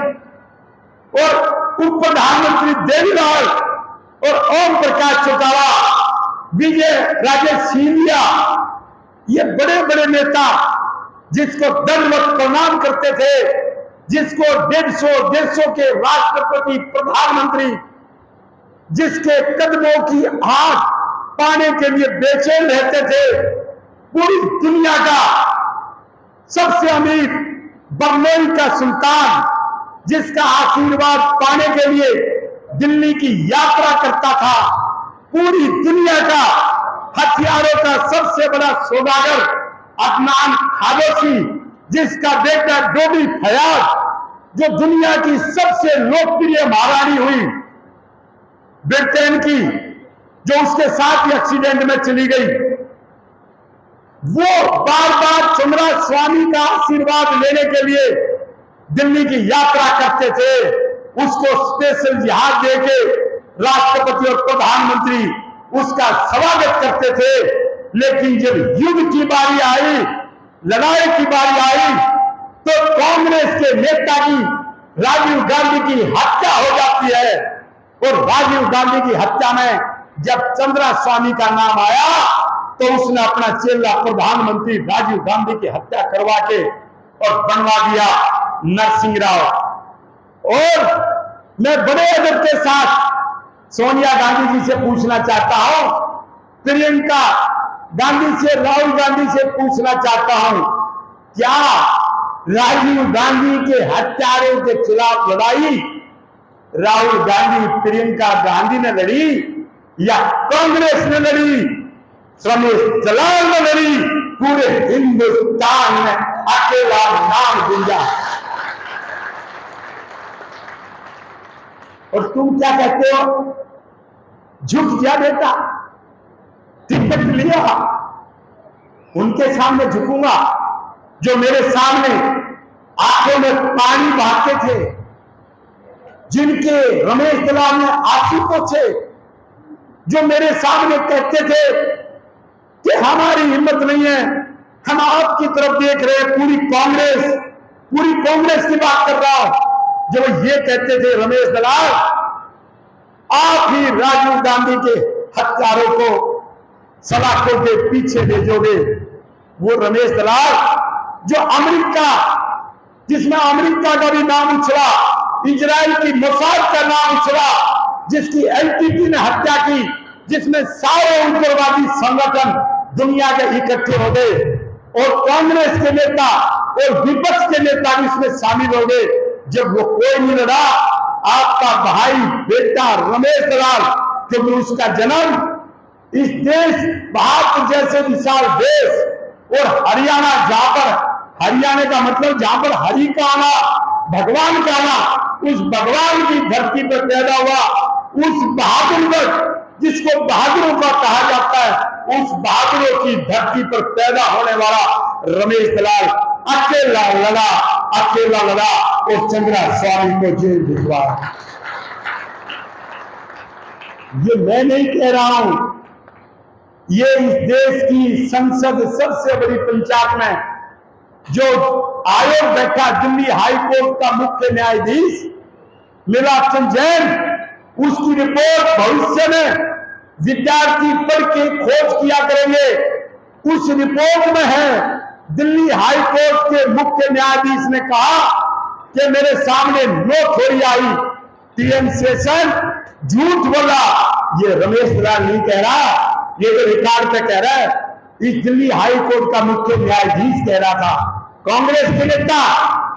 और उप प्रधानमंत्री देवीलाल और ओम प्रकाश चौटाला, विजय राजे सिंधिया, ये बड़े बड़े नेता जिसको दंडवत प्रणाम करते थे, जिसको 150 देशों के राष्ट्रपति प्रधानमंत्री जिसके कदमों की हाथ पाने के लिए बेचैन रहते थे, पूरी दुनिया का सबसे अमीर बंगलोर का सुल्तान जिसका आशीर्वाद पाने के लिए दिल्ली की यात्रा करता था, पूरी दुनिया का हथियारों का सबसे बड़ा सौदागर अदनान खामोशी जिसका बेटा डोबी फयाज जो दुनिया की सबसे लोकप्रिय महारानी हुई ब्रिटेन की, जो उसके साथ ही एक्सीडेंट में चली गई, वो बार बार चंद्रा स्वामी का आशीर्वाद लेने के लिए दिल्ली की यात्रा करते थे। उसको स्पेशल जहाज देके राष्ट्रपति और प्रधानमंत्री उसका स्वागत करते थे। लेकिन जब युद्ध की बारी आई, लड़ाई की बारी आई, तो कांग्रेस के नेता की राजीव गांधी की हत्या हो जाती है। और राजीव गांधी की हत्या में जब चंद्रा स्वामी का नाम आया तो उसने अपना चेला प्रधानमंत्री राजीव गांधी की हत्या करवा के और बनवा दिया नरसिंह राव। और मैं बड़े अदब के साथ सोनिया गांधी जी से पूछना चाहता हूं, प्रियंका गांधी से, राहुल गांधी से पूछना चाहता हूं, क्या राजीव गांधी के हत्यारों के खिलाफ लड़ाई राहुल गांधी, प्रियंका गांधी ने लड़ी या कांग्रेस ने लड़ी, रमेश दलाल ने लड़ी? पूरे हिंदुस्तान में अकेला नाम गूंजा। और तुम क्या कहते हो? झुक गया बेटा, टिकट लिया, उनके सामने झुकूंगा जो मेरे सामने आंखों में पानी बहाते थे, जिनके रमेश दलाल ने आंसू पोंछे, जो मेरे सामने कहते थे कि हमारी हिम्मत नहीं है, हम आपकी तरफ देख रहे हैं। पूरी कांग्रेस की बात कर रहा हूं। जब ये कहते थे रमेश दलाल आप ही राजीव गांधी के हत्यारों को सलाखों के पीछे भेजोगे, वो रमेश दलाल जो अमेरिका, जिसमें अमेरिका का भी नाम उछला, इजराइल की मोसाद का नाम उछला, जिसकी एलटीटी ने हत्या की, जिसमें सारे उग्रवादी संगठन दुनिया के इकट्ठे हो गए और कांग्रेस के नेता और विपक्ष के नेता भी इसमें शामिल हो गए। जब वो कोई नहीं लड़ा, आपका भाई बेटा रमेश दलाल, क्योंकि उसका जन्म इस देश भारत जैसे विशाल देश और हरियाणा, जहां पर हरियाणा का मतलब जहां पर हरि का आना, भगवान का आना, उस भगवान की धरती पर पैदा हुआ, उस बहादुर जिसको बहादुरों का कहा जाता है, उस बहादुरों की धरती पर पैदा होने वाला रमेश दलाल अकेला लड़ा और चंद्रा स्वामी को जेल भिजवाया। ये मैं नहीं कह रहा हूं, ये इस देश की संसद सबसे बड़ी पंचायत में जो आयोग बैठा, दिल्ली हाई कोर्ट का मुख्य न्यायाधीश मीनाक्षी चंद्र जैन, उसकी रिपोर्ट भविष्य में विद्यार्थी पढ़ के खोज किया करेंगे। उस रिपोर्ट में है, दिल्ली हाई कोर्ट के मुख्य न्यायाधीश ने कहा कि मेरे सामने नो थ्योरी आई, टीएन सेशन झूठ बोला। ये रमेश दलाल नहीं कह रहा, ये तो रिकॉर्ड पे कह रहा है। इस दिल्ली हाई कोर्ट का मुख्य न्यायाधीश कह रहा था कांग्रेस के नेता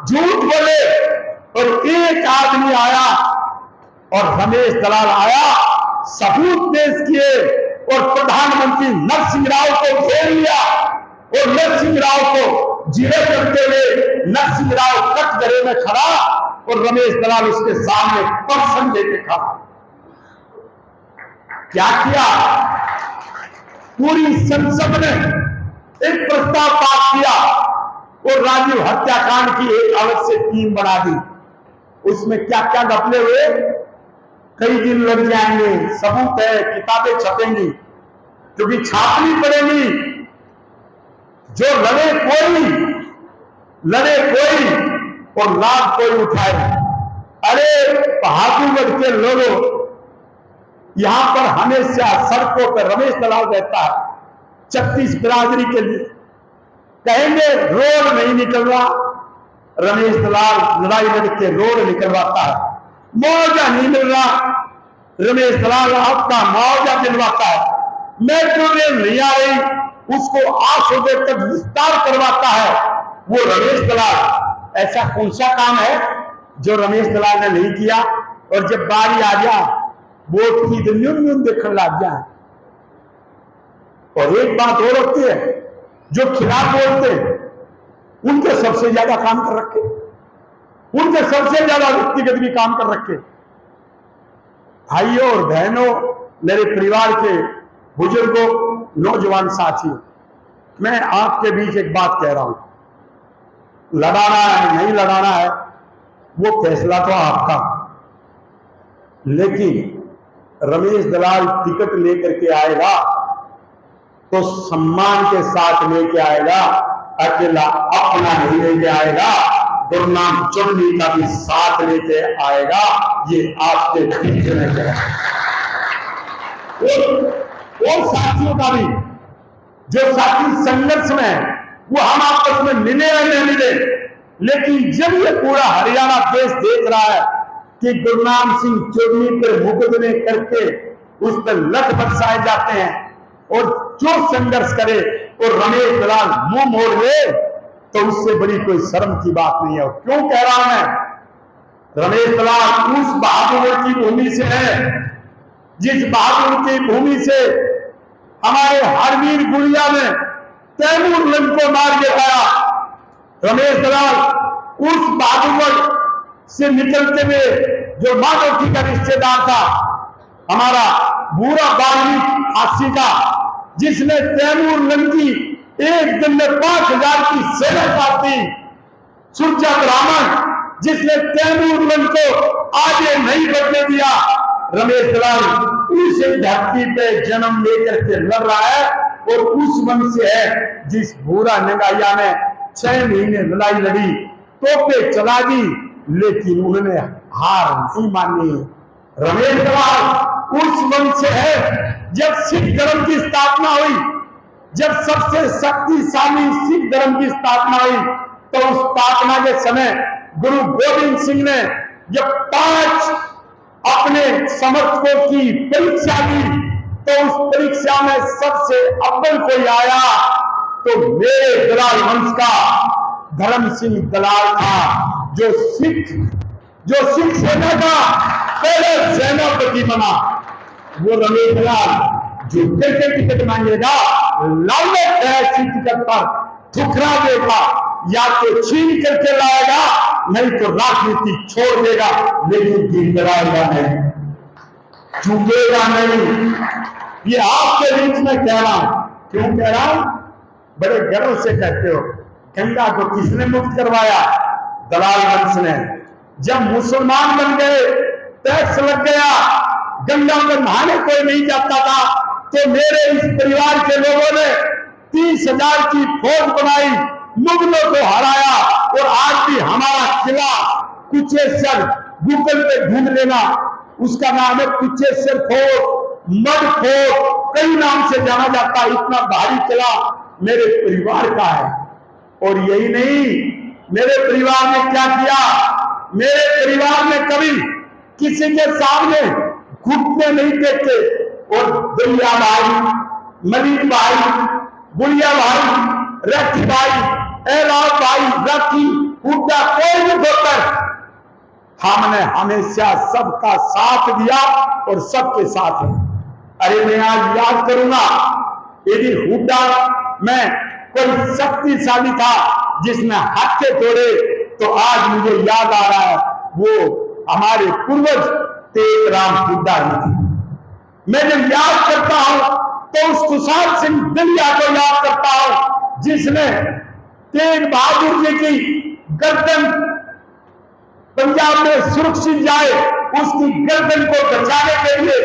झूठ बोले। और एक आदमी आया और रमेश दलाल आया, सबूत पेश किए और प्रधानमंत्री नरसिंह राव को घेर लिया और नरसिंह राव को जिले करते हुए नरसिंह राव कटघरे में खड़ा और रमेश दलाल उसके सामने पर्सन लेके खड़ा। क्या किया? पूरी संसद ने एक प्रस्ताव पास किया और राजीव हत्याकांड की एक अलग से टीम बना दी। उसमें क्या क्या घपले हुए, कई दिन लग जाएंगे, सबूत है, किताबें छपेंगी, क्योंकि छापनी पड़ेगी। जो लड़े कोई और लाभ कोई उठाए। अरे बहादुरगढ़ के लोगों, यहां पर हमेशा सड़कों पर रमेश दलाल रहता है 36 बिरादरी के लिए। कहेंगे रोड नहीं निकल रहा, रमेश दलाल लड़ाई लड़के रोड निकलवाता है। मुआवजा नहीं मिल रहा, रमेश दलाल आपका मुआवजा दिलवाता है। मेट्रो रेल नहीं आ रही, उसको 800 तक विस्तार करवाता है वो रमेश दलाल। ऐसा कौन सा काम है जो रमेश दलाल ने नहीं किया? और जब बारी आ जाए वोट की न्यून देखने लग जाए। और एक बात और होती है, जो खिलाफ बोलते हैं उनके सबसे ज्यादा काम कर रखे, उनके सबसे ज्यादा व्यक्तिगत भी काम कर रखे। भाइयों और बहनों, मेरे परिवार के बुजुर्गों, नौजवान साथियों, मैं आपके बीच एक बात कह रहा हूं। लड़ाना है नहीं लड़ाना है वो फैसला तो आपका, लेकिन रमेश दलाल टिकट लेकर के आएगा तो सम्मान के साथ लेके आएगा, अकेला अपना नहीं लेके आएगा, गुरनाम चुन्नी का भी साथ लेके आएगा। ये आपके बीच में है। और साथियों का भी, जो साथी संघर्ष में है वो हम आपस में मिले या नहीं मिले, लेकिन जब ये पूरा हरियाणा देश देख रहा है कि गुरनाम सिंह चुन्नी पर मुकदमे करके उस पर लठ बरसाए जाते हैं और जो संघर्ष करे और रमेश दलाल मुंह मोड़ ले, तो उससे बड़ी कोई शर्म की बात नहीं है। क्यों कह रहा हूं मैं? रमेश दलाल उस बहादुर की भूमि से है जिस बहादुर की भूमि से हमारे हरवीर गुड़िया ने तैमूर लंग को मार के खाया। रमेश दलाल उस बहादुर से निकलते हुए जो माधवती का रिश्तेदार था, हमारा बूढ़ा बाल्मीक हाथी का, जिसने तैमूर लंग की एक दिन में 5000 की सेना काटी। सुरजा ब्राह्मण जिसने तैमूर लंग को आगे नहीं बढ़ने दिया। रमेश दलाल उस धरती पे जन्म लेकर के लड़ रहा है और उस वंश से है जिस भूरा नंगाइया ने 6 महीने लड़ाई लड़ी, तोपे चला दी, लेकिन उन्होंने हार नहीं मानी। रमेश दलाल उस वंश से है जब सिख धर्म की स्थापना हुई, जब सबसे शक्तिशाली सिख धर्म की स्थापना हुई, तो उस स्थापना के समय गुरु गोविंद सिंह ने जब 5 अपने समर्थकों की परीक्षा दी, तो उस परीक्षा में सबसे अव्वल कोई आया तो मेरे दलाल वंश का धर्म सिंह दलाल था, जो सिख सेना का पहले सेनापति बना। वो रमेश दलाल जो टिकट मांगेगा, लालच है टिकट पर ठुकरा देगा, या तो छीन करके लाएगा, नहीं तो राजनीति छोड़ देगा, लेकिन गिड़गिड़ाएगा नहीं, झुकेगा नहीं। ये आपके बीच में कह रहा हूं। क्यों कह रहा हूं? बड़े गर्व से कहते हो। गंगा को किसने मुक्त करवाया? दलाल वंश ने। जब मुसलमान बन गए, टैक्स लग गया, गंगा में नहाने कोई नहीं जाता था, तो मेरे इस परिवार के लोगों ने 30,000 की फौज बनाई, मुगलों को हराया, और आज भी हमारा किला कुचेश्वर, गूगल पे ढूंढ लेना, उसका नाम है कुचेश्वर फोर्ट, मड फोर्ट, कई नाम से जाना जाता है। इतना भारी किला मेरे परिवार का है। और यही नहीं, मेरे परिवार ने क्या किया? मेरे परिवार ने कभी किसी के सामने घुटने नहीं टेके, और दुनिया भाई, मलिक भाई, गुड़िया भाई, रखी भाई, एलाव भाई, रखी, हुड्डा, कोई भी होकर हमने हमेशा सबका साथ दिया और सबके साथ है। अरे मैं आज याद करूंगा, यदि हुड्डा में कोई शक्तिशाली था जिसने हत्थे तोड़े, तो आज मुझे याद आ रहा है वो हमारे पूर्वज तेज राम हुड्डा ही थे। मैं जब याद करता हूं तो उस खुशहाल सिंह दिलिया को याद करता हूं जिसने तेग बहादुर जी की गर्दन पंजाब में सुरक्षित जाए, उसकी गर्दन को बचाने के लिए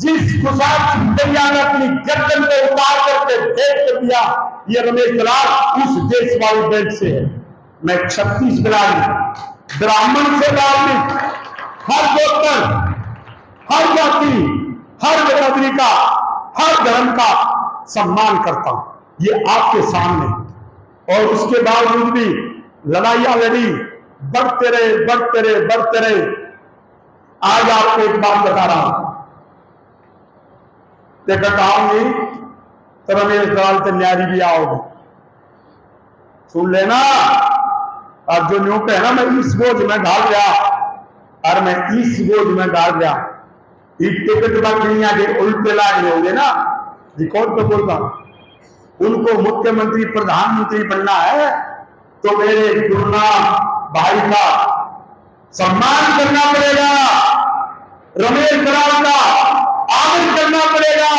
जिस खुशहाल सिंह दिलिया ने अपनी गर्दन को उतार करके भेंट कर दिया, ये रमेश दलाल उस देशवाली बेल्ट से है। मैं छत्तीसगढ़ ब्राह्मण से धार्मिक हर गोत्र, हर जाति, हर बिरादरी का, हर धर्म का सम्मान करता हूं, ये आपके सामने। और उसके बावजूद भी लड़ाइयां लड़ी, बढ़ते रहे बढ़ते रहे बढ़ते रहे। आज आपको एक बात बता रहा हूं, टिकट आऊंगी तो रमेश दलाल से न्यारी भी आओगे, सुन लेना। और जो न्यू है ना, मैं इस बोझ में ढाल गया, और मैं इस बोझ में डाल गया, टिकट दुनिया के उल्टे लाए होंगे ना, रिकॉर्ड तो बोलता उनको मुख्यमंत्री प्रधानमंत्री बनना है तो मेरे गुरुनाम भाई का सम्मान करना पड़ेगा, रमेश दलाल का आदर करना पड़ेगा।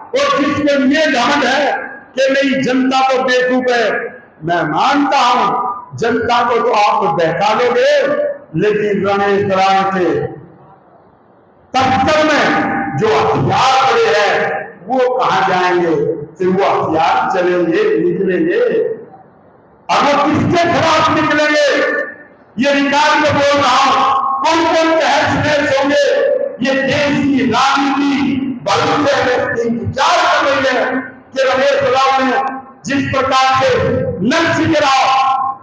और जिसके ये घमंड है कि मेरी जनता तो बेवकूफ है, मैं मानता हूं जनता को तो आप बहका लोगे, लेकिन रमेश दलाल के तख्तर में जो हथियार पड़े हैं वो कहां जाएंगे? फिर वो हथियार चलेंगे, निकलेंगे। अब वो किसके खिलाफ निकलेंगे? ये रिकॉर्ड में बोल रहा हूं, कौन कौन तहस नहस होंगे? ये देश की राजनीति भविष्य में इंतजार कर रही है कि रमेश दलाल ने जिस प्रकार से नरसिंह राव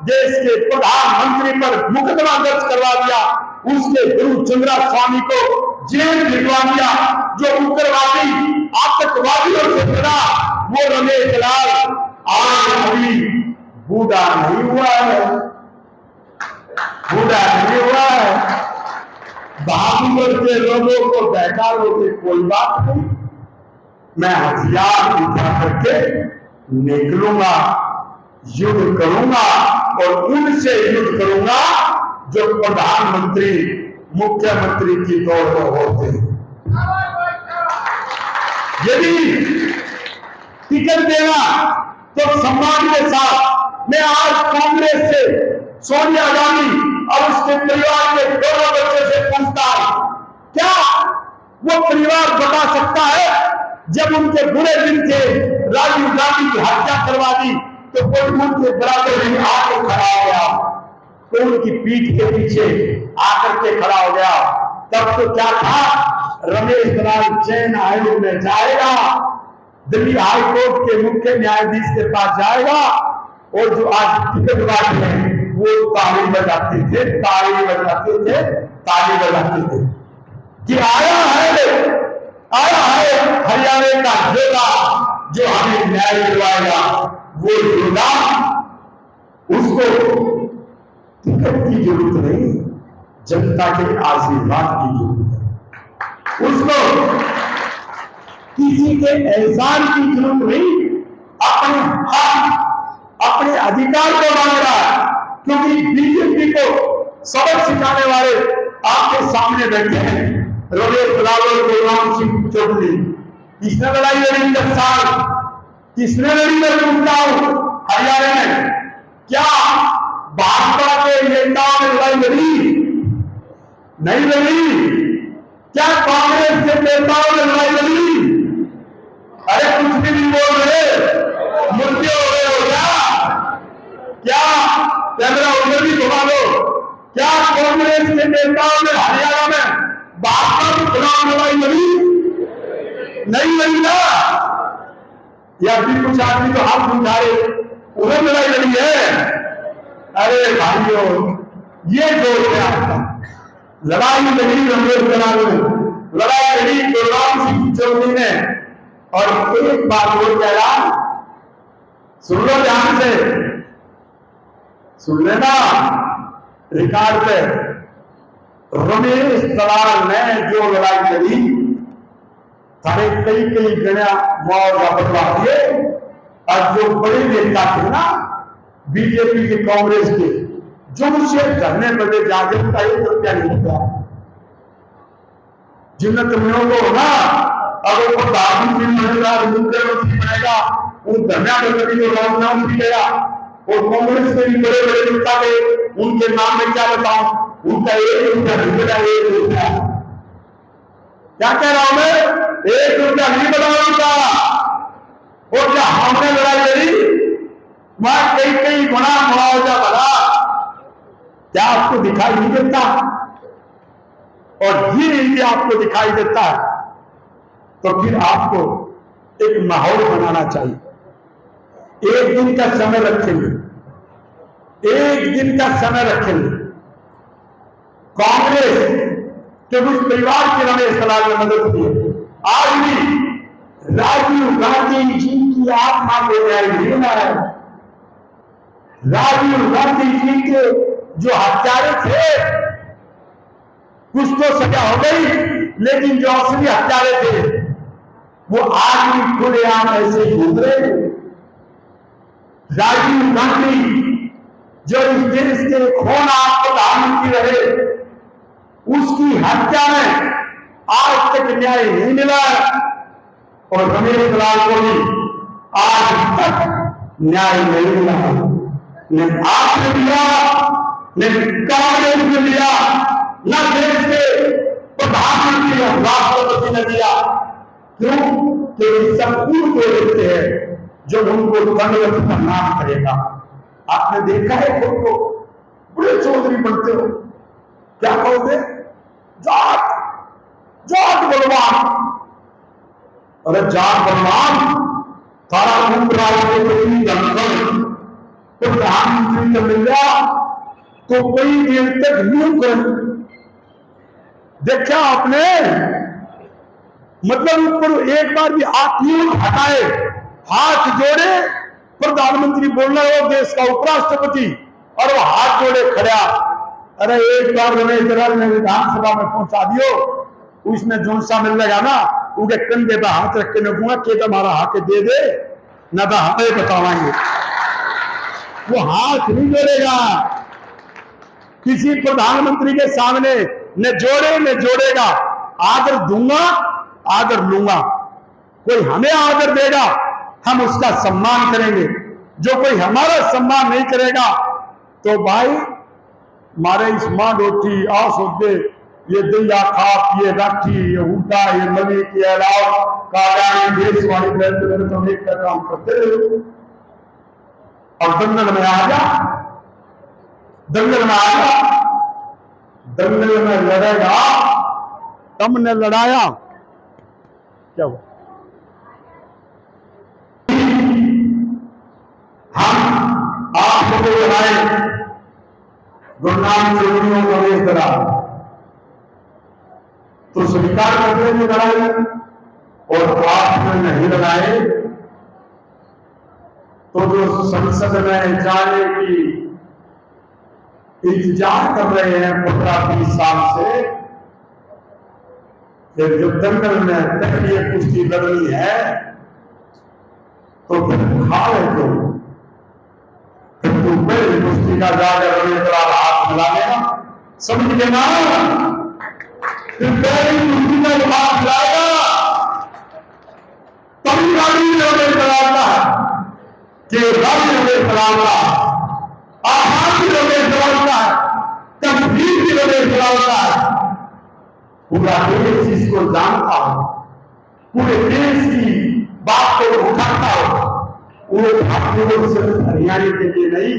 देश के प्रधानमंत्री पर मुकदमा दर्ज करवा दिया, उसके गुरु चंद्रा स्वामी को जेल भिजवा दिया, जो उग्रवादी आतंकवादियों से लड़ा, वो रमेश दलाल आज अभी बूढ़ा नहीं हुआ है, बूढ़ा नहीं हुआ है। बहादुर के लोगों को बहका लोगे कोई बात नहीं, मैं हथियार उठा करके निकलूंगा, युद्ध करूंगा और उनसे युद्ध करूंगा जो प्रधानमंत्री मुख्यमंत्री की दौड़ में होते हैं। यदि टिकट देना तो सम्मान के साथ मैं आज कांग्रेस से सोनिया गांधी और उसके परिवार के दोनों बच्चों से पूछता हूं, क्या वो परिवार बता सकता है जब उनके बुरे दिन थे राजीव गांधी की हत्या करवा दी तो कोई उनके बराबर नहीं आके खड़ा हो गया, तो उनकी पीठ के पीछे आकर के खड़ा हो गया? तब तो क्या था, रमेश दलाल चयन आयोग में जाएगा, दिल्ली हाई कोर्ट के मुख्य न्यायाधीश के पास जाएगा, और जो आज टिकट बांट हैं वो ताली बजाते थे, ताली बजाते थे, ताली बजाते थे कि आया है हरियाणा का योद्धा जो हमें न्याय दिलवाएगा। वो योद्धा, उसको टिकट की जरूरत नहीं, जनता के आशीर्वाद की जरूरत है। उसको किसी के एहसान की जरूरत नहीं, अपने हक अपने अधिकार को मांग रहा है, क्योंकि बीजेपी को सबक सिखाने वाले आपके सामने बैठे हैं, रमेश दलाल और गुरनाम सिंह चौधरी। किसने लड़ाई लड़ी 10 साल? किसने लड़ी? मैं पूछता हूं, हरियाणा में क्या भाजपा के नेताओं ने लड़ाई लड़ी? नहीं लड़ी। क्या कांग्रेस के नेताओं ने लड़ाई लड़ी? अरे कुछ भी नहीं बोल रहे, मुद्दे हो रहे हो क्या? कैमरा उधर भी घुमा लो। क्या कांग्रेस के नेताओं ने हरियाणा में भाजपा के खिलाफ लड़ाई लड़ी? नहीं लड़ी ना। या भी कुछ आदमी तो हाथ उठाए, उन्हें लड़ाई लड़ी है। अरे भाइयों, ये जोर है आपका। लड़ाई लड़ी रमेश दलाल ने, लड़ाई लड़ी गुरनाम सिंह चौधरी ने। और एक बात वो कह रहा, सुन लो ध्यान से, सुन लेना रिकॉर्ड पे, रमेश दलाल ने जो लड़ाई लड़ी, सारे कई गणा मुआवजा बदलवा दिए। और जो बड़े नेता थे ना बीजेपी के, कांग्रेस के, जो उसे धरने पर जाके उनका 1 रुपया नहीं होता, जिन तुमने को ना अगर वो प्रधानमंत्री बनेगा, मुख्यमंत्री बनेगा, उन धन्यवाद जो राजनाथ भी गया और कांग्रेस के भी बड़े बड़े नेता थे, उनके नाम में क्या बताऊं, उनका 1 रुपया नहीं बना, 1 रुपया। क्या कह रहा हूं मैं, 1 रुपया नहीं बना उनका। और क्या हमने लड़ाई लड़ी, वहां कई गुना मुआवजा बना, क्या आपको दिखाई नहीं देता? और ये आपको दिखाई देता है तो फिर आपको एक माहौल बनाना चाहिए। एक दिन का समय रखेंगे, एक दिन का समय रखेंगे। कांग्रेस के उस परिवार की रमेश दलाल ने मदद की, आज भी राजीव गांधी जी की आत्मा को न्याय नहीं मिला है। राजीव गांधी जी के जो हत्यारे थे, कुछ तो सजा हो गई, लेकिन जो असली हत्यारे थे वो आज भी खुलेआम ऐसे घूम रहे। राजीव गांधी जो इस देश के खोनाक प्रधानमंत्री रहे, उसकी हत्या में आज तक न्याय नहीं मिला और रमेश दलाल को भी आज तक न्याय नहीं मिला। न आपने दिया, न कांग्रेस ने दिया, न देश के प्रधानमंत्री और राष्ट्रपति ने दिया। क्यों? कि सब उनको देते हैं जो उनको दंडवत का नाम करेगा। आपने देखा है खुद को बड़े चौधरी बनते हो, क्या कहोगे? जाट, जाट बलवान। अरे जाट बलवान, तारा राष्ट्रपति जनगण प्रधानमंत्री जब मिल गया तो कई देर तक यूं कर देखा आपने, मतलब ऊपर एक बार भी हाथ यूं हटाए, हाथ जोड़े, प्रधानमंत्री बोल रहे हो देश का उपराष्ट्रपति, और वो हाथ जोड़े खड़ा। अरे एक बार रमेश दलाल ने विधानसभा में पहुंचा दियो, उसमें जोन सा मिल लगा ना, उनके कंधे पर हाथ रख के नकूंगा के तुम्हारा हाथ दे दे ना, तो हमें बतावाएंगे। वो हाथ नहीं जोड़ेगा किसी प्रधानमंत्री के सामने, न जोड़े न जोड़ेगा। आदर दूंगा, आदर लूंगा। कोई हमें आदर देगा, हम उसका सम्मान करेंगे। जो कोई हमारा सम्मान नहीं करेगा तो भाई मारे इस मां रोटी आ सोते, ये दया खाप, ये राठी, ये ऊटा, ये मली की अलाव देश वाली मेरे तो एक का काम करते रहे। और दंगल में आ जा, दंगल में आ जा, दंगल में लड़ेगा। तुमने लड़ाया क्या हुआ? हम आपको लड़ाए गुरनाम चोरियों रमेश दलाल तो स्वीकार करते हुए लड़ाई, और आपने नहीं लड़ाए तो जो संसद में जाने की इंतजार कर रहे हैं 15-20 साल से, फिर जब दंगल में तकलीय कुश्ती लड़नी है तो फिर खा ले तो फिर तू पहली कुश्ती का जाकर रमेश दलाल हाथ मिला लेगा, समझ के ना? फिर पहली कुश्ती का हाथ मिलाएगा तभी गाड़ी रमेश दलाल का कि राज्य रमेश दलाल का, आहार भी रमेश दलाल का, तकदीर भी रमेश दलाल का। पूरा देश इसको जानता हो, पूरे देश की बात को उठाता हो। वो भारतीय सिर्फ हरियाणा के लिए नहीं,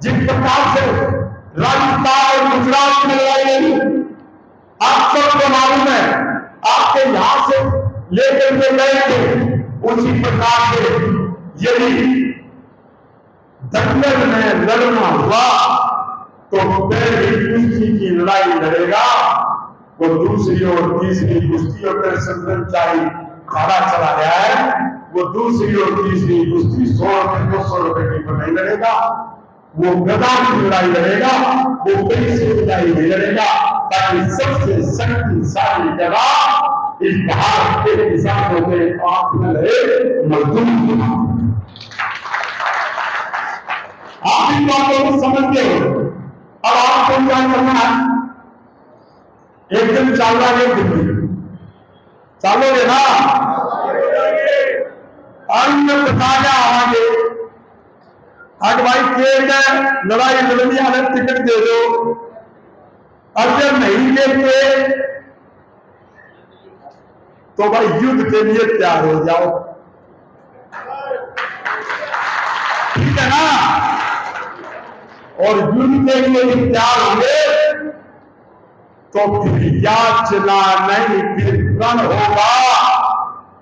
जिस प्रकार से राजस्थान और गुजरात में लड़ाई लड़ी, आप सबको मालूम है, आपके यहां से लेकर के गए थे, उसी प्रकार से यदि दंगल में लड़ना हुआ तो पहली कुश्ती की लड़ाई लड़ेगा, वो दूसरी और तीसरी कुश्तियों पर संचारी खड़ा चला गया है, वो दूसरी और तीसरी कुश्ती 100 रुपए 200 रुपए की पर नहीं लड़ेगा, वो गदा की लड़ाई लड़ेगा, वो पैसे की लड़ाई नहीं लड़ेगा, ताकि सबसे शक्तिशाली जगह इस भारत के किसानों के हाथ में रहे मजदूर। आप इन बातों को समझते हो। अब आपको क्या करना है? एक दिन चल रहा है दिल्ली, चलोगे ना? अन्न बताया आगे आज भाई केल में लड़ाई लड़नी आने टिकट दे दो, और जब नहीं देते तो भाई युद्ध के लिए तैयार हो जाओ, ठीक है ना? और युद्ध के लिए तैयार होंगे तो फिर याचना नहीं, फिर रण होगा।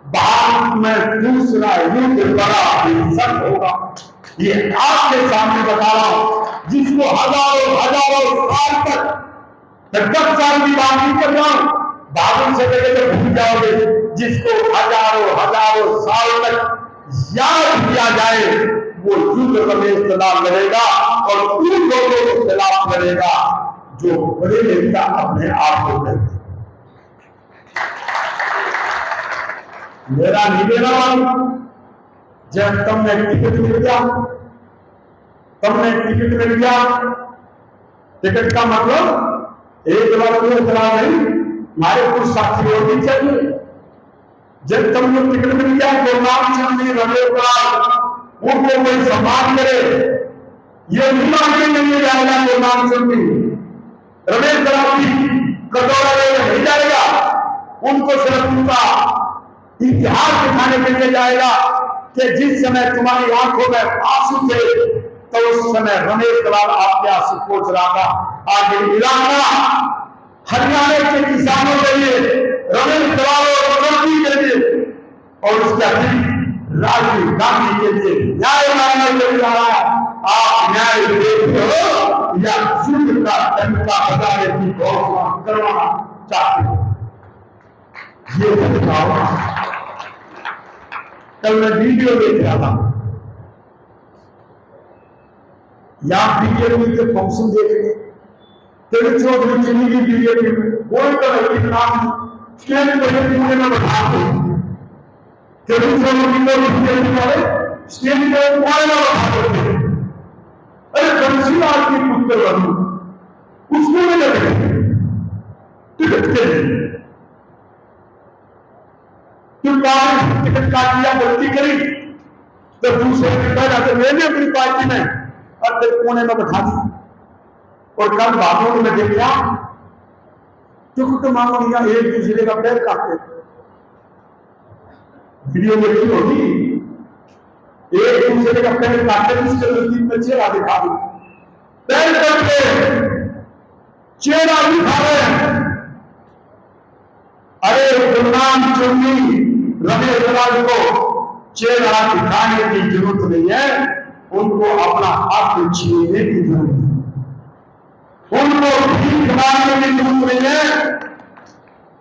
भारत में दूसरा युद्ध बड़ा भीषण होगा। ये आपके सामने बता रहा हूं, जिसको हजारों साल तक, 10 साल की बात नहीं कर रहा हूं, बाबुल से लेकर के भूल जाओगे। जिसको हजारों साल तक याद किया जाए वो युद्ध रमेश खिलाफ लड़ेगा और उन लोगों के खिलाफ लड़ेगा जो बड़े नेता अपने आप को कहते। मेरा निवेदन वाला, जब तुमने टिकट मिल गया, टिकट का मतलब एक बार को इतना नहीं, हमारे कुछ साथी और भी चाहिए। जब तुमने टिकट मिल गया तो नाम चंदी रमेश उनको कोई सम्मान करे, ये नहीं मानते नहीं जाएगा तो नाम चंदी रमेश कटोरा नहीं जाएगा, उनको सिर्फ उनका इतिहास दिखाने के लिए जाएगा कि जिस समय तुम्हारी आंखों में आंसू थे तो उस समय रमेश दलाल आपके आंसू पोंछ रहा था। आगे इलाका हरियाणा के किसानों के लिए, रमेश दलाल और मोदी के लिए और उसके अधीन राजीव गांधी के लिए न्याय मांगने के लिए आ रहा है। आप न्याय देते हो या युद्ध का दंड का बदलाने की घोषणा करवाना चाहते हो? ये बताओ। कल मैं वीडियो देख रहा था, या बीजेपी के फंक्शन देख रहे, तेरे चौधरी चली की बीजेपी में कोई तो नहीं नाम स्टेज पर में बैठा दो, तेरे चौधरी को बीजेपी वाले स्टेज पर कोई ना बैठा दो। अरे बंसीलाल की पुत्र बनू, उसको नहीं लगे टिकट के लिए, टिकट काट लिया, गलती करी तो दूसरे जाकर मैंने अपनी पार्टी में और फिर कोने में बैठा दी। और कल बाबू ने देखा टिकट मांगो या एक दूसरे का पैर काटे, वीडियो देखी होगी, एक दूसरे का पैर काटे, उसके नजदीक में चेहरा दिखा दो, पैर करके चेहरा दिखा रहे हैं। अरे गुरनाम चुन्नी रमेश दलाल को चेहरा दिखाने की जरूरत नहीं है, उनको अपना हक छीनने की जरूरत है, उनको भीख मांगने की जरूरत नहीं है,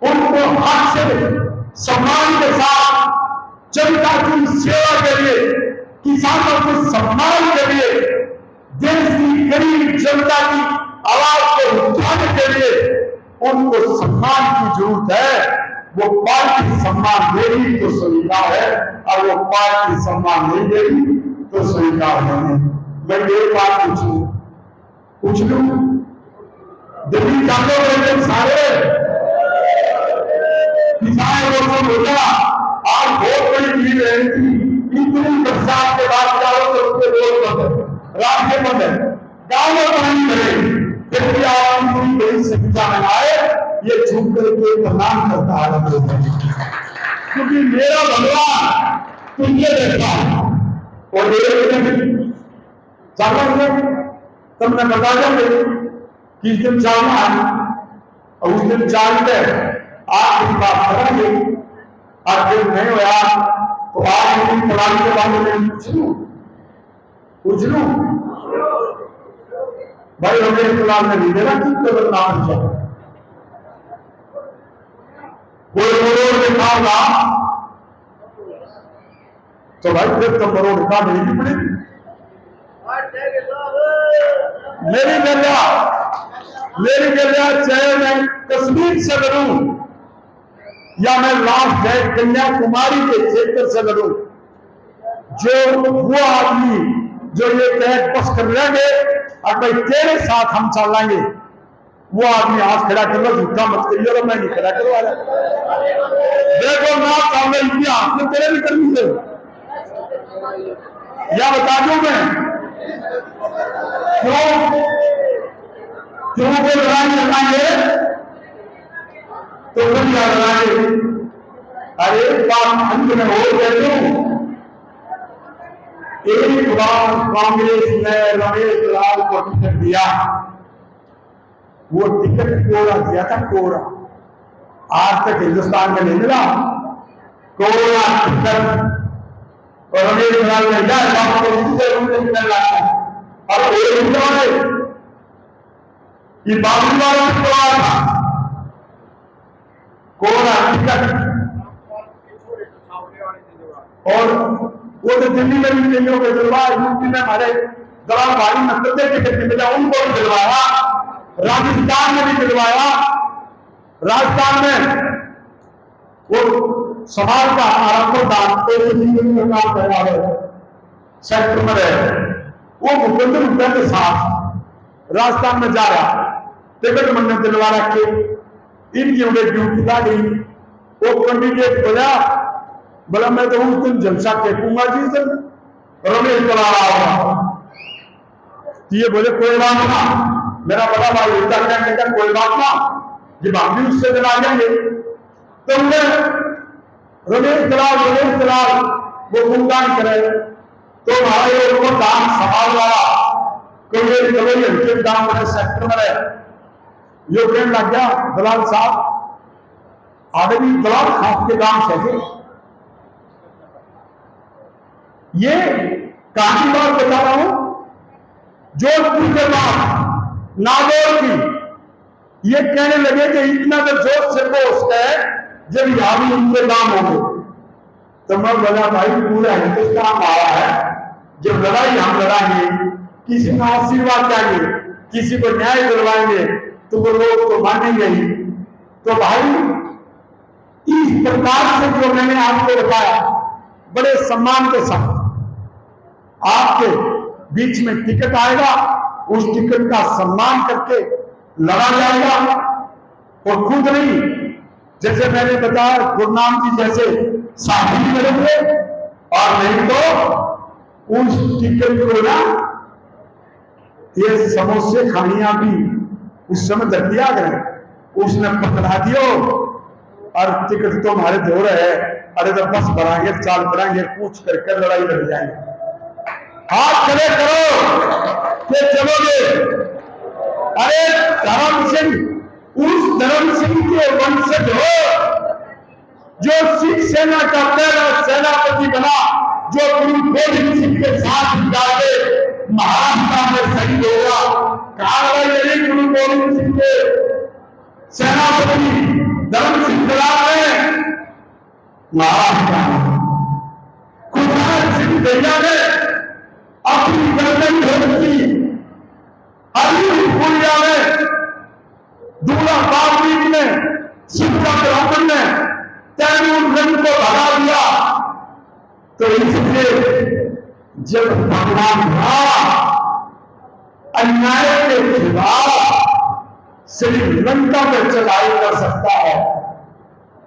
उनको हक से सम्मान के साथ जनता की सेवा के लिए, किसानों के सम्मान के लिए, देश की गरीब जनता की आवाज को उठाने के लिए उनको सम्मान की जरूरत है। वो पार्टी सम्मान देगी तो स्वीकार है, और वो पार्टी सम्मान नहीं देगी तो स्वीकार नहीं। मैं एक बात पूछ लू, दिल्ली जाते हुए सारे किसान लोगों को बोला आज बहुत बड़ी भीड़ रही थी, इतनी बरसात के बाद जाओ तो उसके रोड बंद है, रास्ते बंद है, गाँव में पानी भरे, फिर भी आप पूरी बड़ी संख्या में आए, ये झुक करके प्रणाम करता है, क्योंकि मेरा भगवान तुझे देखा और तब मैं बता देंगे कि इस दिन जाना है और उस दिन जानते आप दिन बात करेंगे, और दिन नहीं होया तो आज दिन प्रणाम के बारे में पूछ लू भाई, हमें प्रणाम नहीं देना कि नाम जाए कोई मरोड़ दिखाओगा तो भाई फिर तो मरोड़ का नहीं पड़ेगी। मेरी गलिया चाहे मैं कश्मीर से लड़ूं या मैं लास्ट गए कन्याकुमारी के क्षेत्र से लड़ूं, जो वो आदमी जो ये कहे बस कर लेंगे और भाई तेरे साथ हम चलेंगे, वो आदमी हाथ खड़ा कर लो, झूठा मत करिए, मैं नहीं खड़ा करवा रहा। देखो ना सामने इतिहास में तेरे भी करनी है, या बता दूं मैं क्यों वो लड़ाई लगाएंगे तो वो क्या लड़ाएंगे। अरे बात अंत में हो गए हूं, एक बार कांग्रेस ने रमेश लाल को टिकट दिया, वो टिकट कोरा दिया था, कोरा। आज तक हिंदुस्तान में नहीं मिला कोरा टिकट, और रमेश लाल ने और ये बाबू वालों ने करवाया था कोरा टिकट, और वो तो दिल्ली में भी कईयों को दिलवाया, यूपी में हमारे दलाल भाई नक्सले टिकट नहीं मिला उनको भी दिलवाया, राजस्थान में भी दिलवाया। राजस्थान में वो समाज का आरंभ काम कर रहा है, सेक्टर में रहे, वो भूपेंद्र हुड्डा के साथ राजस्थान में जा रहा, टिकट मैंने दिलवा रखे, इनकी उन्हें ड्यूटी ला गई, वो कैंडिडेट बोला बोला मैं तो उस दिन जलसा फेंकूंगा जी सर, रमेश चला रहा होगा, ये बोले कोई बात ना, मेरा बड़ा भाई होता कहने का कोई बात ना, जब हम भी उससे दिला देंगे। तो उन्हें रमेश दलाल वो गुणगान करे, तो हमारे उनको दाम संभाल रहा, कोई चलो दाम बड़े सेक्टर में रहे, यो कहने लग गया दलाल साहब आदमी दलाल खाप के दाम सके। ये काफी बार बता रहा हूं, जोधपुर के बाद नागौर की, ये कहने लगे कि इतना तो जोश से पोस्ट है जब यहां भी उनके नाम होंगे। तो मैं बोला भाई पूरा हिंदुस्तान आया है, जब लड़ाई हम लड़ाएंगे, किसी को आशीर्वाद चाहिए, किसी को न्याय दिलवाएंगे, तो वो लोग तो मानेंगे ही। तो भाई इस प्रकार से जो मैंने आपको बताया, बड़े सम्मान के साथ आपके बीच में टिकट आएगा, उस टिकट का सम्मान करके लड़ा जाएगा, और खुद नहीं, जैसे मैंने बताया गुरनाम जी जैसे साथी मिलेंगे, और नहीं तो उस टिकट को ना ये समोसे खानियां भी उस समय तक दिया गए, उसने पकड़ा दियो और टिकट तो हमारे दो रहे, अरे तो बस बढ़ाएंगे, चाल बढ़ाएंगे, पूछ करके लड़ाई लड़ जाएंगे। हाथ खड़े करो कि चलोगे। अरे धर्म सिंह उस धर्म सिंह के वंशज हो जो सिख सेना का पहला सेनापति बना, जो गुरु गोविंद सिंह के साथ जाके महाराष्ट्र में शहीद होगा। कहा यही गुरु गोविंद सिंह के सेनापति धर्म सिंह दलाल ने महाराष्ट्र में, कुमार सिंह दैया ने अपनी गर्दन धोती, अली फूलिया में, दूल्हा बाबरीक ने, शिवका ब्राह्मण ने तैमूर रंग को भगा दिया। तो इसलिए जब भगवान अन्याय के खिलाफ श्रीलंका में चढ़ाई कर सकता है,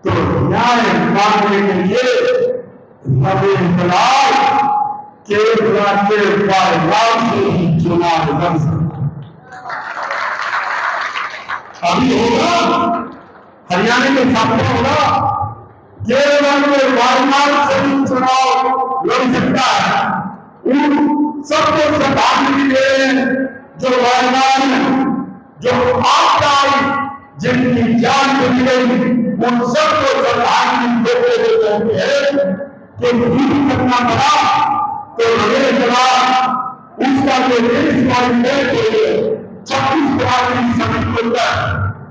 तो न्याय मांगने के लिए रमेश दलाल केरला के वायनाड से ही चुनाव लड़ सकता। अभी होगा हरियाणा में स्थापना होगा, केरला के वायनाड से ही चुनाव लड़ सकता है। उन सबको श्रद्धांजलि दे रहे हैं जो वायनाड में जो आपदा आई, जिनकी जान चली गई, उन सबको श्रद्धांजलि देते हुए कहते हैं कि युद्ध करना पड़ा तो रमेश दलाल उसका जो देश 26 की समिति के अंदर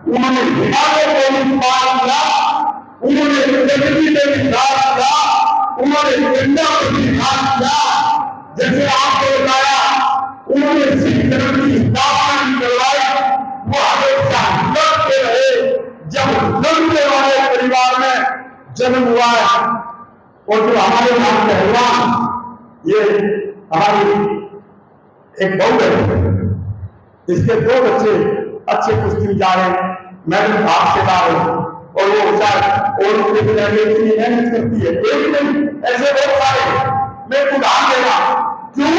उन्होंने हिमालय को विस्तार किया, उन्होंने प्रगति में विस्तार किया, उन्होंने गंगा को विस्तार किया। जैसे आपको बताया उन्होंने सिख धर्म की स्थापना की करवाई, वो हमेशा लड़ते रहे। जब लड़ने वाले परिवार में जन्म हुआ है, और जो हमारे यहाँ पहलवान, ये हमारी एक बहू है, इसके 2 बच्चे अच्छे कुश्ती जा रहे हैं, मैं भी भाग से ला रहा हूँ और वो बेचार और उनके बिना इतनी मेहनत करती है, एक नहीं ऐसे बहुत सारे। मैं उदाहरण देगा क्यों,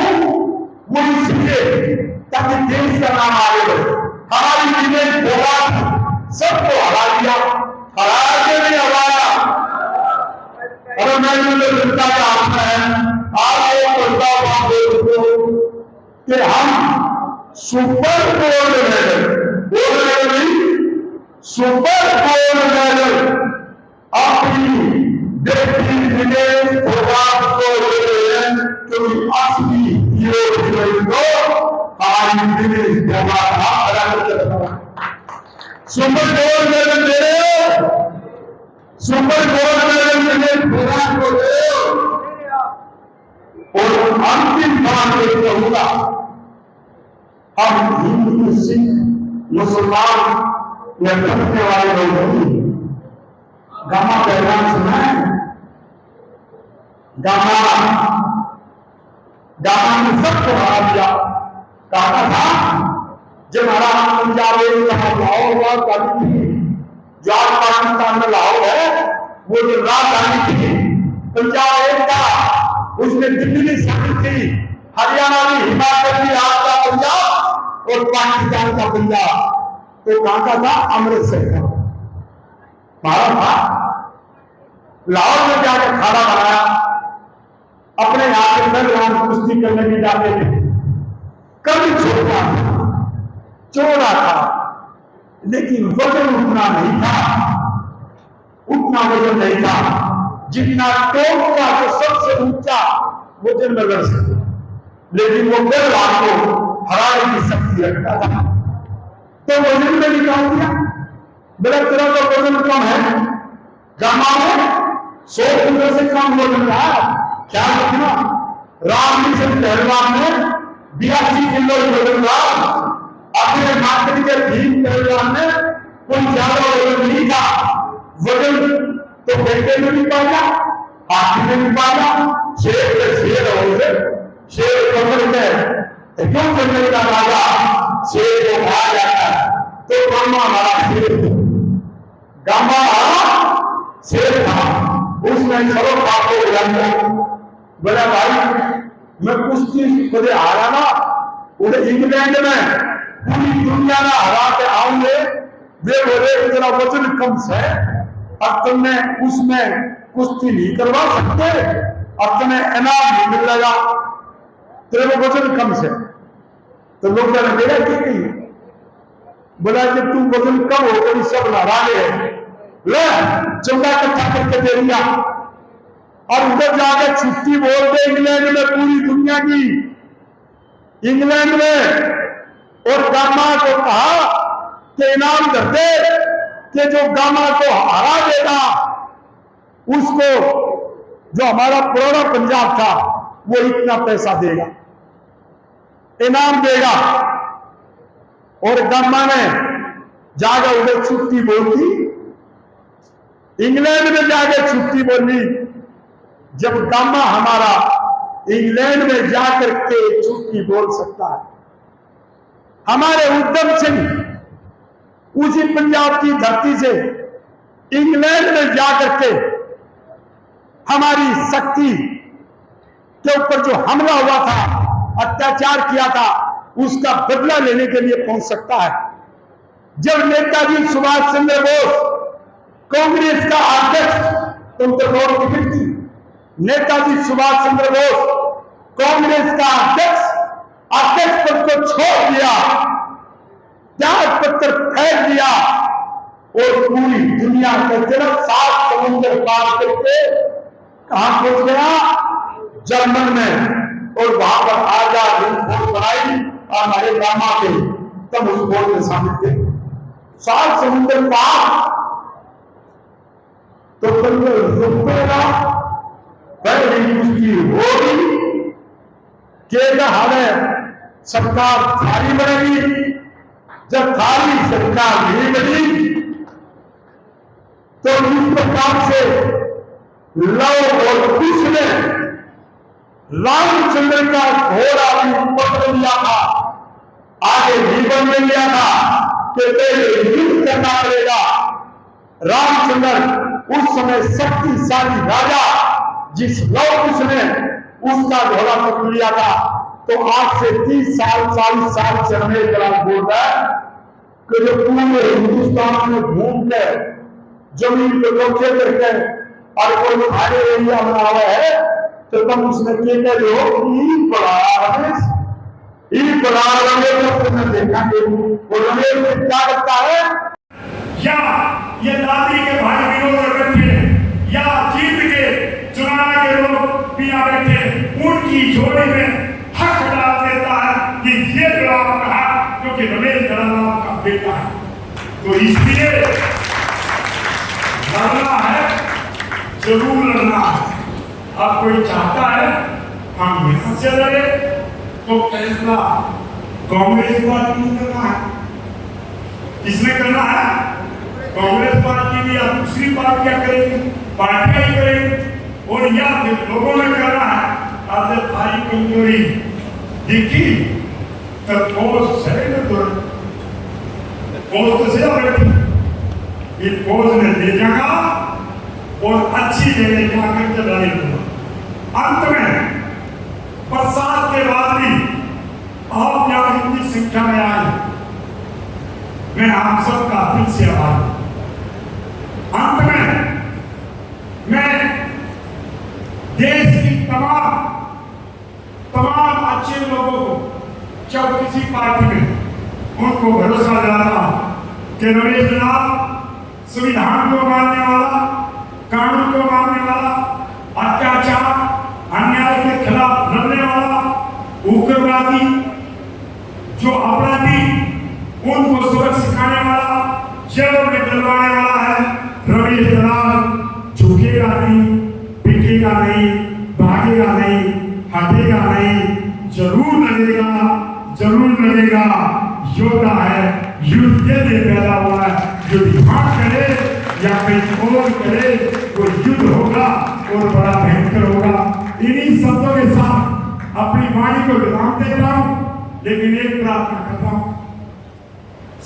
वो इसलिए ताकि देश का नाम आगे बढ़े। हमारी टीमें बोला सबको हरा दिया, हरा के नहीं हराया। अगर मैं जनता का आशा है आज ये जनता कि हम super gold medal, gold medal नहीं सुपर गोल्ड मेडल अपनी बेटी विदेश फोगाट को ले रहे हैं, क्योंकि असली हीरो हीरोइन को हमारी विदेश फोगाट सुपर गोल्ड मेडल दे रहे हो, सुपर गोल्ड मेडल विदेश फोगाट को दे रहे हो। और अंतिम बात ये कहूंगा, हम हिंदू सिख मुसलमान या करने वाले लोग नहीं। गामा पैगाम सुना है, गामा ने सबको हरा दिया। कहा था जब हमारा पंजाब लाहौर हुआ गांधी थी, जो आज पाकिस्तान में लाहौर है, वो जो रात गांधी थी, पंजाब एक था, उसमें दिल्ली शामिल थी, हरियाणा भी, हिमाचल भी, आज का पंजाब और पाकिस्तान का पंजाब। तो कहां का था? अमृतसर का भारत था। लाहौर में जाकर खाना बनाया, अपने यहां के नौजवान कुश्ती करने के जाते थे। कभी चोरा था, लेकिन वजन उतना नहीं था, उतना वजन नहीं था जितना टोप का जो सबसे ऊंचा वजन में लड़ सके, लेकिन वो पहलवान को हराने की शक्ति रखता था। तो वजन में निकाल दिया, बोला तेरा तो वजन कम है, गामा में 100 किलो से कम वजन रहा। क्या रखना, रामकिशन पहलवान में 82 किलो वजन रहा। अपने मात्र के भीम पहलवान में कोई ज्यादा वजन नहीं था। वजन तो बेटे में भी पाया, हाथी में भी पाया, शेर के शेर हो गए, शेर कमर में क्यों करने का राजा शेर को खा जाता है। तो गामा हमारा शेर, गामा हमारा शेर था, उसने सर्व पापों को लगा। बोला भाई मैं कुश्ती मुझे हारा ना, उन्हें इंग्लैंड में पूरी दुनिया में हरा के आऊंगे। वे बोले इतना वजन कम है, अब तुमने उसमें कुश्ती नहीं करवा सकते, अब तुम्हें इनाम नहीं मिलेगा, तेरे वजन कम से। तो लोग मेरा क्या बोला कि तू वजन कम हो तो सब लड़ा ले चंगा इकट्ठा करके दे दिया, और उधर जाकर छुट्टी बोल दे इंग्लैंड में, पूरी दुनिया की इंग्लैंड में। और गामा को कहा कि इनाम कर दे कि जो गामा को हरा देगा उसको, जो हमारा पुराना पंजाब था, वो इतना पैसा देगा, इनाम देगा। और गामा ने जाकर उधर छुट्टी बोल दी, इंग्लैंड में जाकर छुट्टी बोली। जब गामा हमारा इंग्लैंड में जाकर के छुट्टी बोल सकता है, हमारे उधम सिंह उसी पंजाब की धरती से इंग्लैंड में जाकर के हमारी शक्ति के ऊपर जो हमला हुआ था, अत्याचार किया था, उसका बदला लेने के लिए पहुंच सकता है। जब नेताजी सुभाष चंद्र बोस कांग्रेस का अध्यक्ष, तुम तो गौर टिकट थी, नेताजी सुभाष चंद्र बोस कांग्रेस का अध्यक्ष पद को छोड़ दिया, त्याग पत्र फेंक दिया और पूरी दुनिया को सिर्फ 7 समुद्र पार करके कहां पहुंच गया? जर्मन में। और वहां पर आजाद हिंद फौज बनाई और हमारे गामा के तब उस फौज में शामिल थे। 7 समुद्र पार तो रुकेगा, पहली कुश्ती होगी केगा हमें सरकार थारी बनेगी। जब थारी सरकार नहीं बनी तो इस प्रकार से लव और कुश ने रामचंद्र का घोड़ा भी पकड़ लिया था, आगे भी बन लिया था, कि पहले युद्ध करना पड़ेगा। रामचंद्र उस समय शक्तिशाली राजा, जिस लव कुश ने उसका घोड़ा पकड़ लिया था, तो आज से 30 साल 40 साल से हमें जरा बोलता है कि जो पूरे हिंदुस्तान में घूम कर जमीन पे कब्जे करके और कोई खाली एरिया बना हुआ है, तो तुम उसमें कहते हो देखा कि वो रमेश में क्या करता है, या ये दादरी के भाई विनोद बैठे, या जीत के चुनाव के लोग पिया बैठे, उनकी झोली में हक डाल देता है कि ये जो आप कहा, क्योंकि रमेश दलाल आपका बेटा है। तो इसलिए लड़ना है, जरूर लड़ना है। अब कोई चाहता है हम यहां से लड़े, तो फैसला कांग्रेस पार्टी ने करना है। किसने करना है? कांग्रेस पार्टी भी या दूसरी पार्टियां करेंगी, पार्टियां ही करेंगी। और या फिर लोगों ने करना है, आपने भारी कमजोरी देखी तो फौज सरेंडर करो, फौज तो सेवा बैठी, ये फौज ने ले जाएगा और अच्छी जगह जाकर के लड़े। अंत में बरसात के बाद भी आप यहाँ इतनी संख्या में आए, मैं आप सबका दिल से आभार हूं। अंत में मैं देश की तमाम अच्छे लोगों को, जब किसी पार्टी में उनको भरोसा दिलाता कि रमेश दलाल संविधान को मानने वाला, कानून को मानने वाला, अत्याचार अन्याय के खिलाफ लड़ने वाला, उग्रवादी जो अपराधी उनको सबक सिखाने वाला, जेलों में डलवाने वाला है रमेश दलाल। झुकेगा नहीं, बिकेगा नहीं, भागेगा नहीं, हटेगा नहीं, जरूर लड़ेगा, जरूर लड़ेगा। योद्धा है, युद्ध के लिए पैदा हुआ है। जो दिमाग करे या कहीं और करे, वो युद्ध होगा और बड़ा भयंकर होगा। इन्हीं शब्दों के साथ अपनी वाणी को विराम देता हूं, लेकिन एक प्रार्थना करता हूं,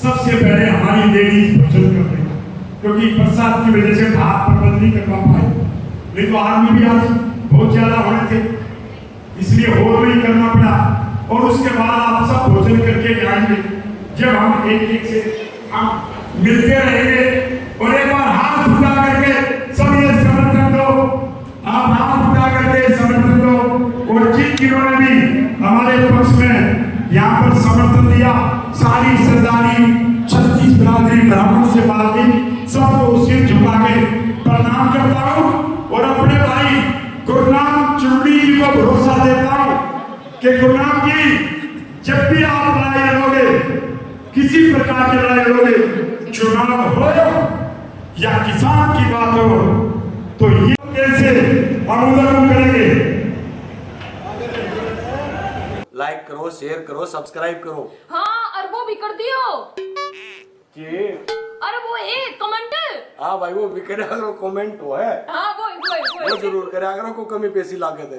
सबसे पहले हमारी लेडीज भोजन कर रही, क्योंकि बरसात की वजह से भात प्रबंध नहीं कर पाए, नहीं तो आदमी भी आज बहुत ज्यादा होने थे, इसलिए होल नहीं करना पड़ा। और उसके बाद आप सब भोजन करके जाएंगे। जब हम एक एक से हम मिलते रहेंगे, और एक बार हाथ उठा करके सब ये समर्थन दो, आप हाथ उठा करके समर्थन दो। और जिन्होंने भी हमारे पक्ष में यहाँ पर समर्थन दिया, सारी सरदारी 36 बिरादरी ब्राह्मण से बात की, सबको सिर झुका के प्रणाम करता हूँ। और अपने भाई गुरुनाम चुड़ी जी को भरोसा देता हूँ कि गुरुनाम जी, जब भी आप लड़ाई लड़ोगे, किसी प्रकार की लड़ाई लड़ोगे, चुनाव हो या किसान की बात हो, तो ये कैसे अनुदान करेंगे। लाइक करो, शेयर करो, सब्सक्राइब करो। हाँ, और वो भी कर दियो कि अरे वो कमेंट। हाँ भाई, वो भी करे अगर कमेंट हो है। हाँ वो जरूर करे अगर को कमी पैसी लागत है।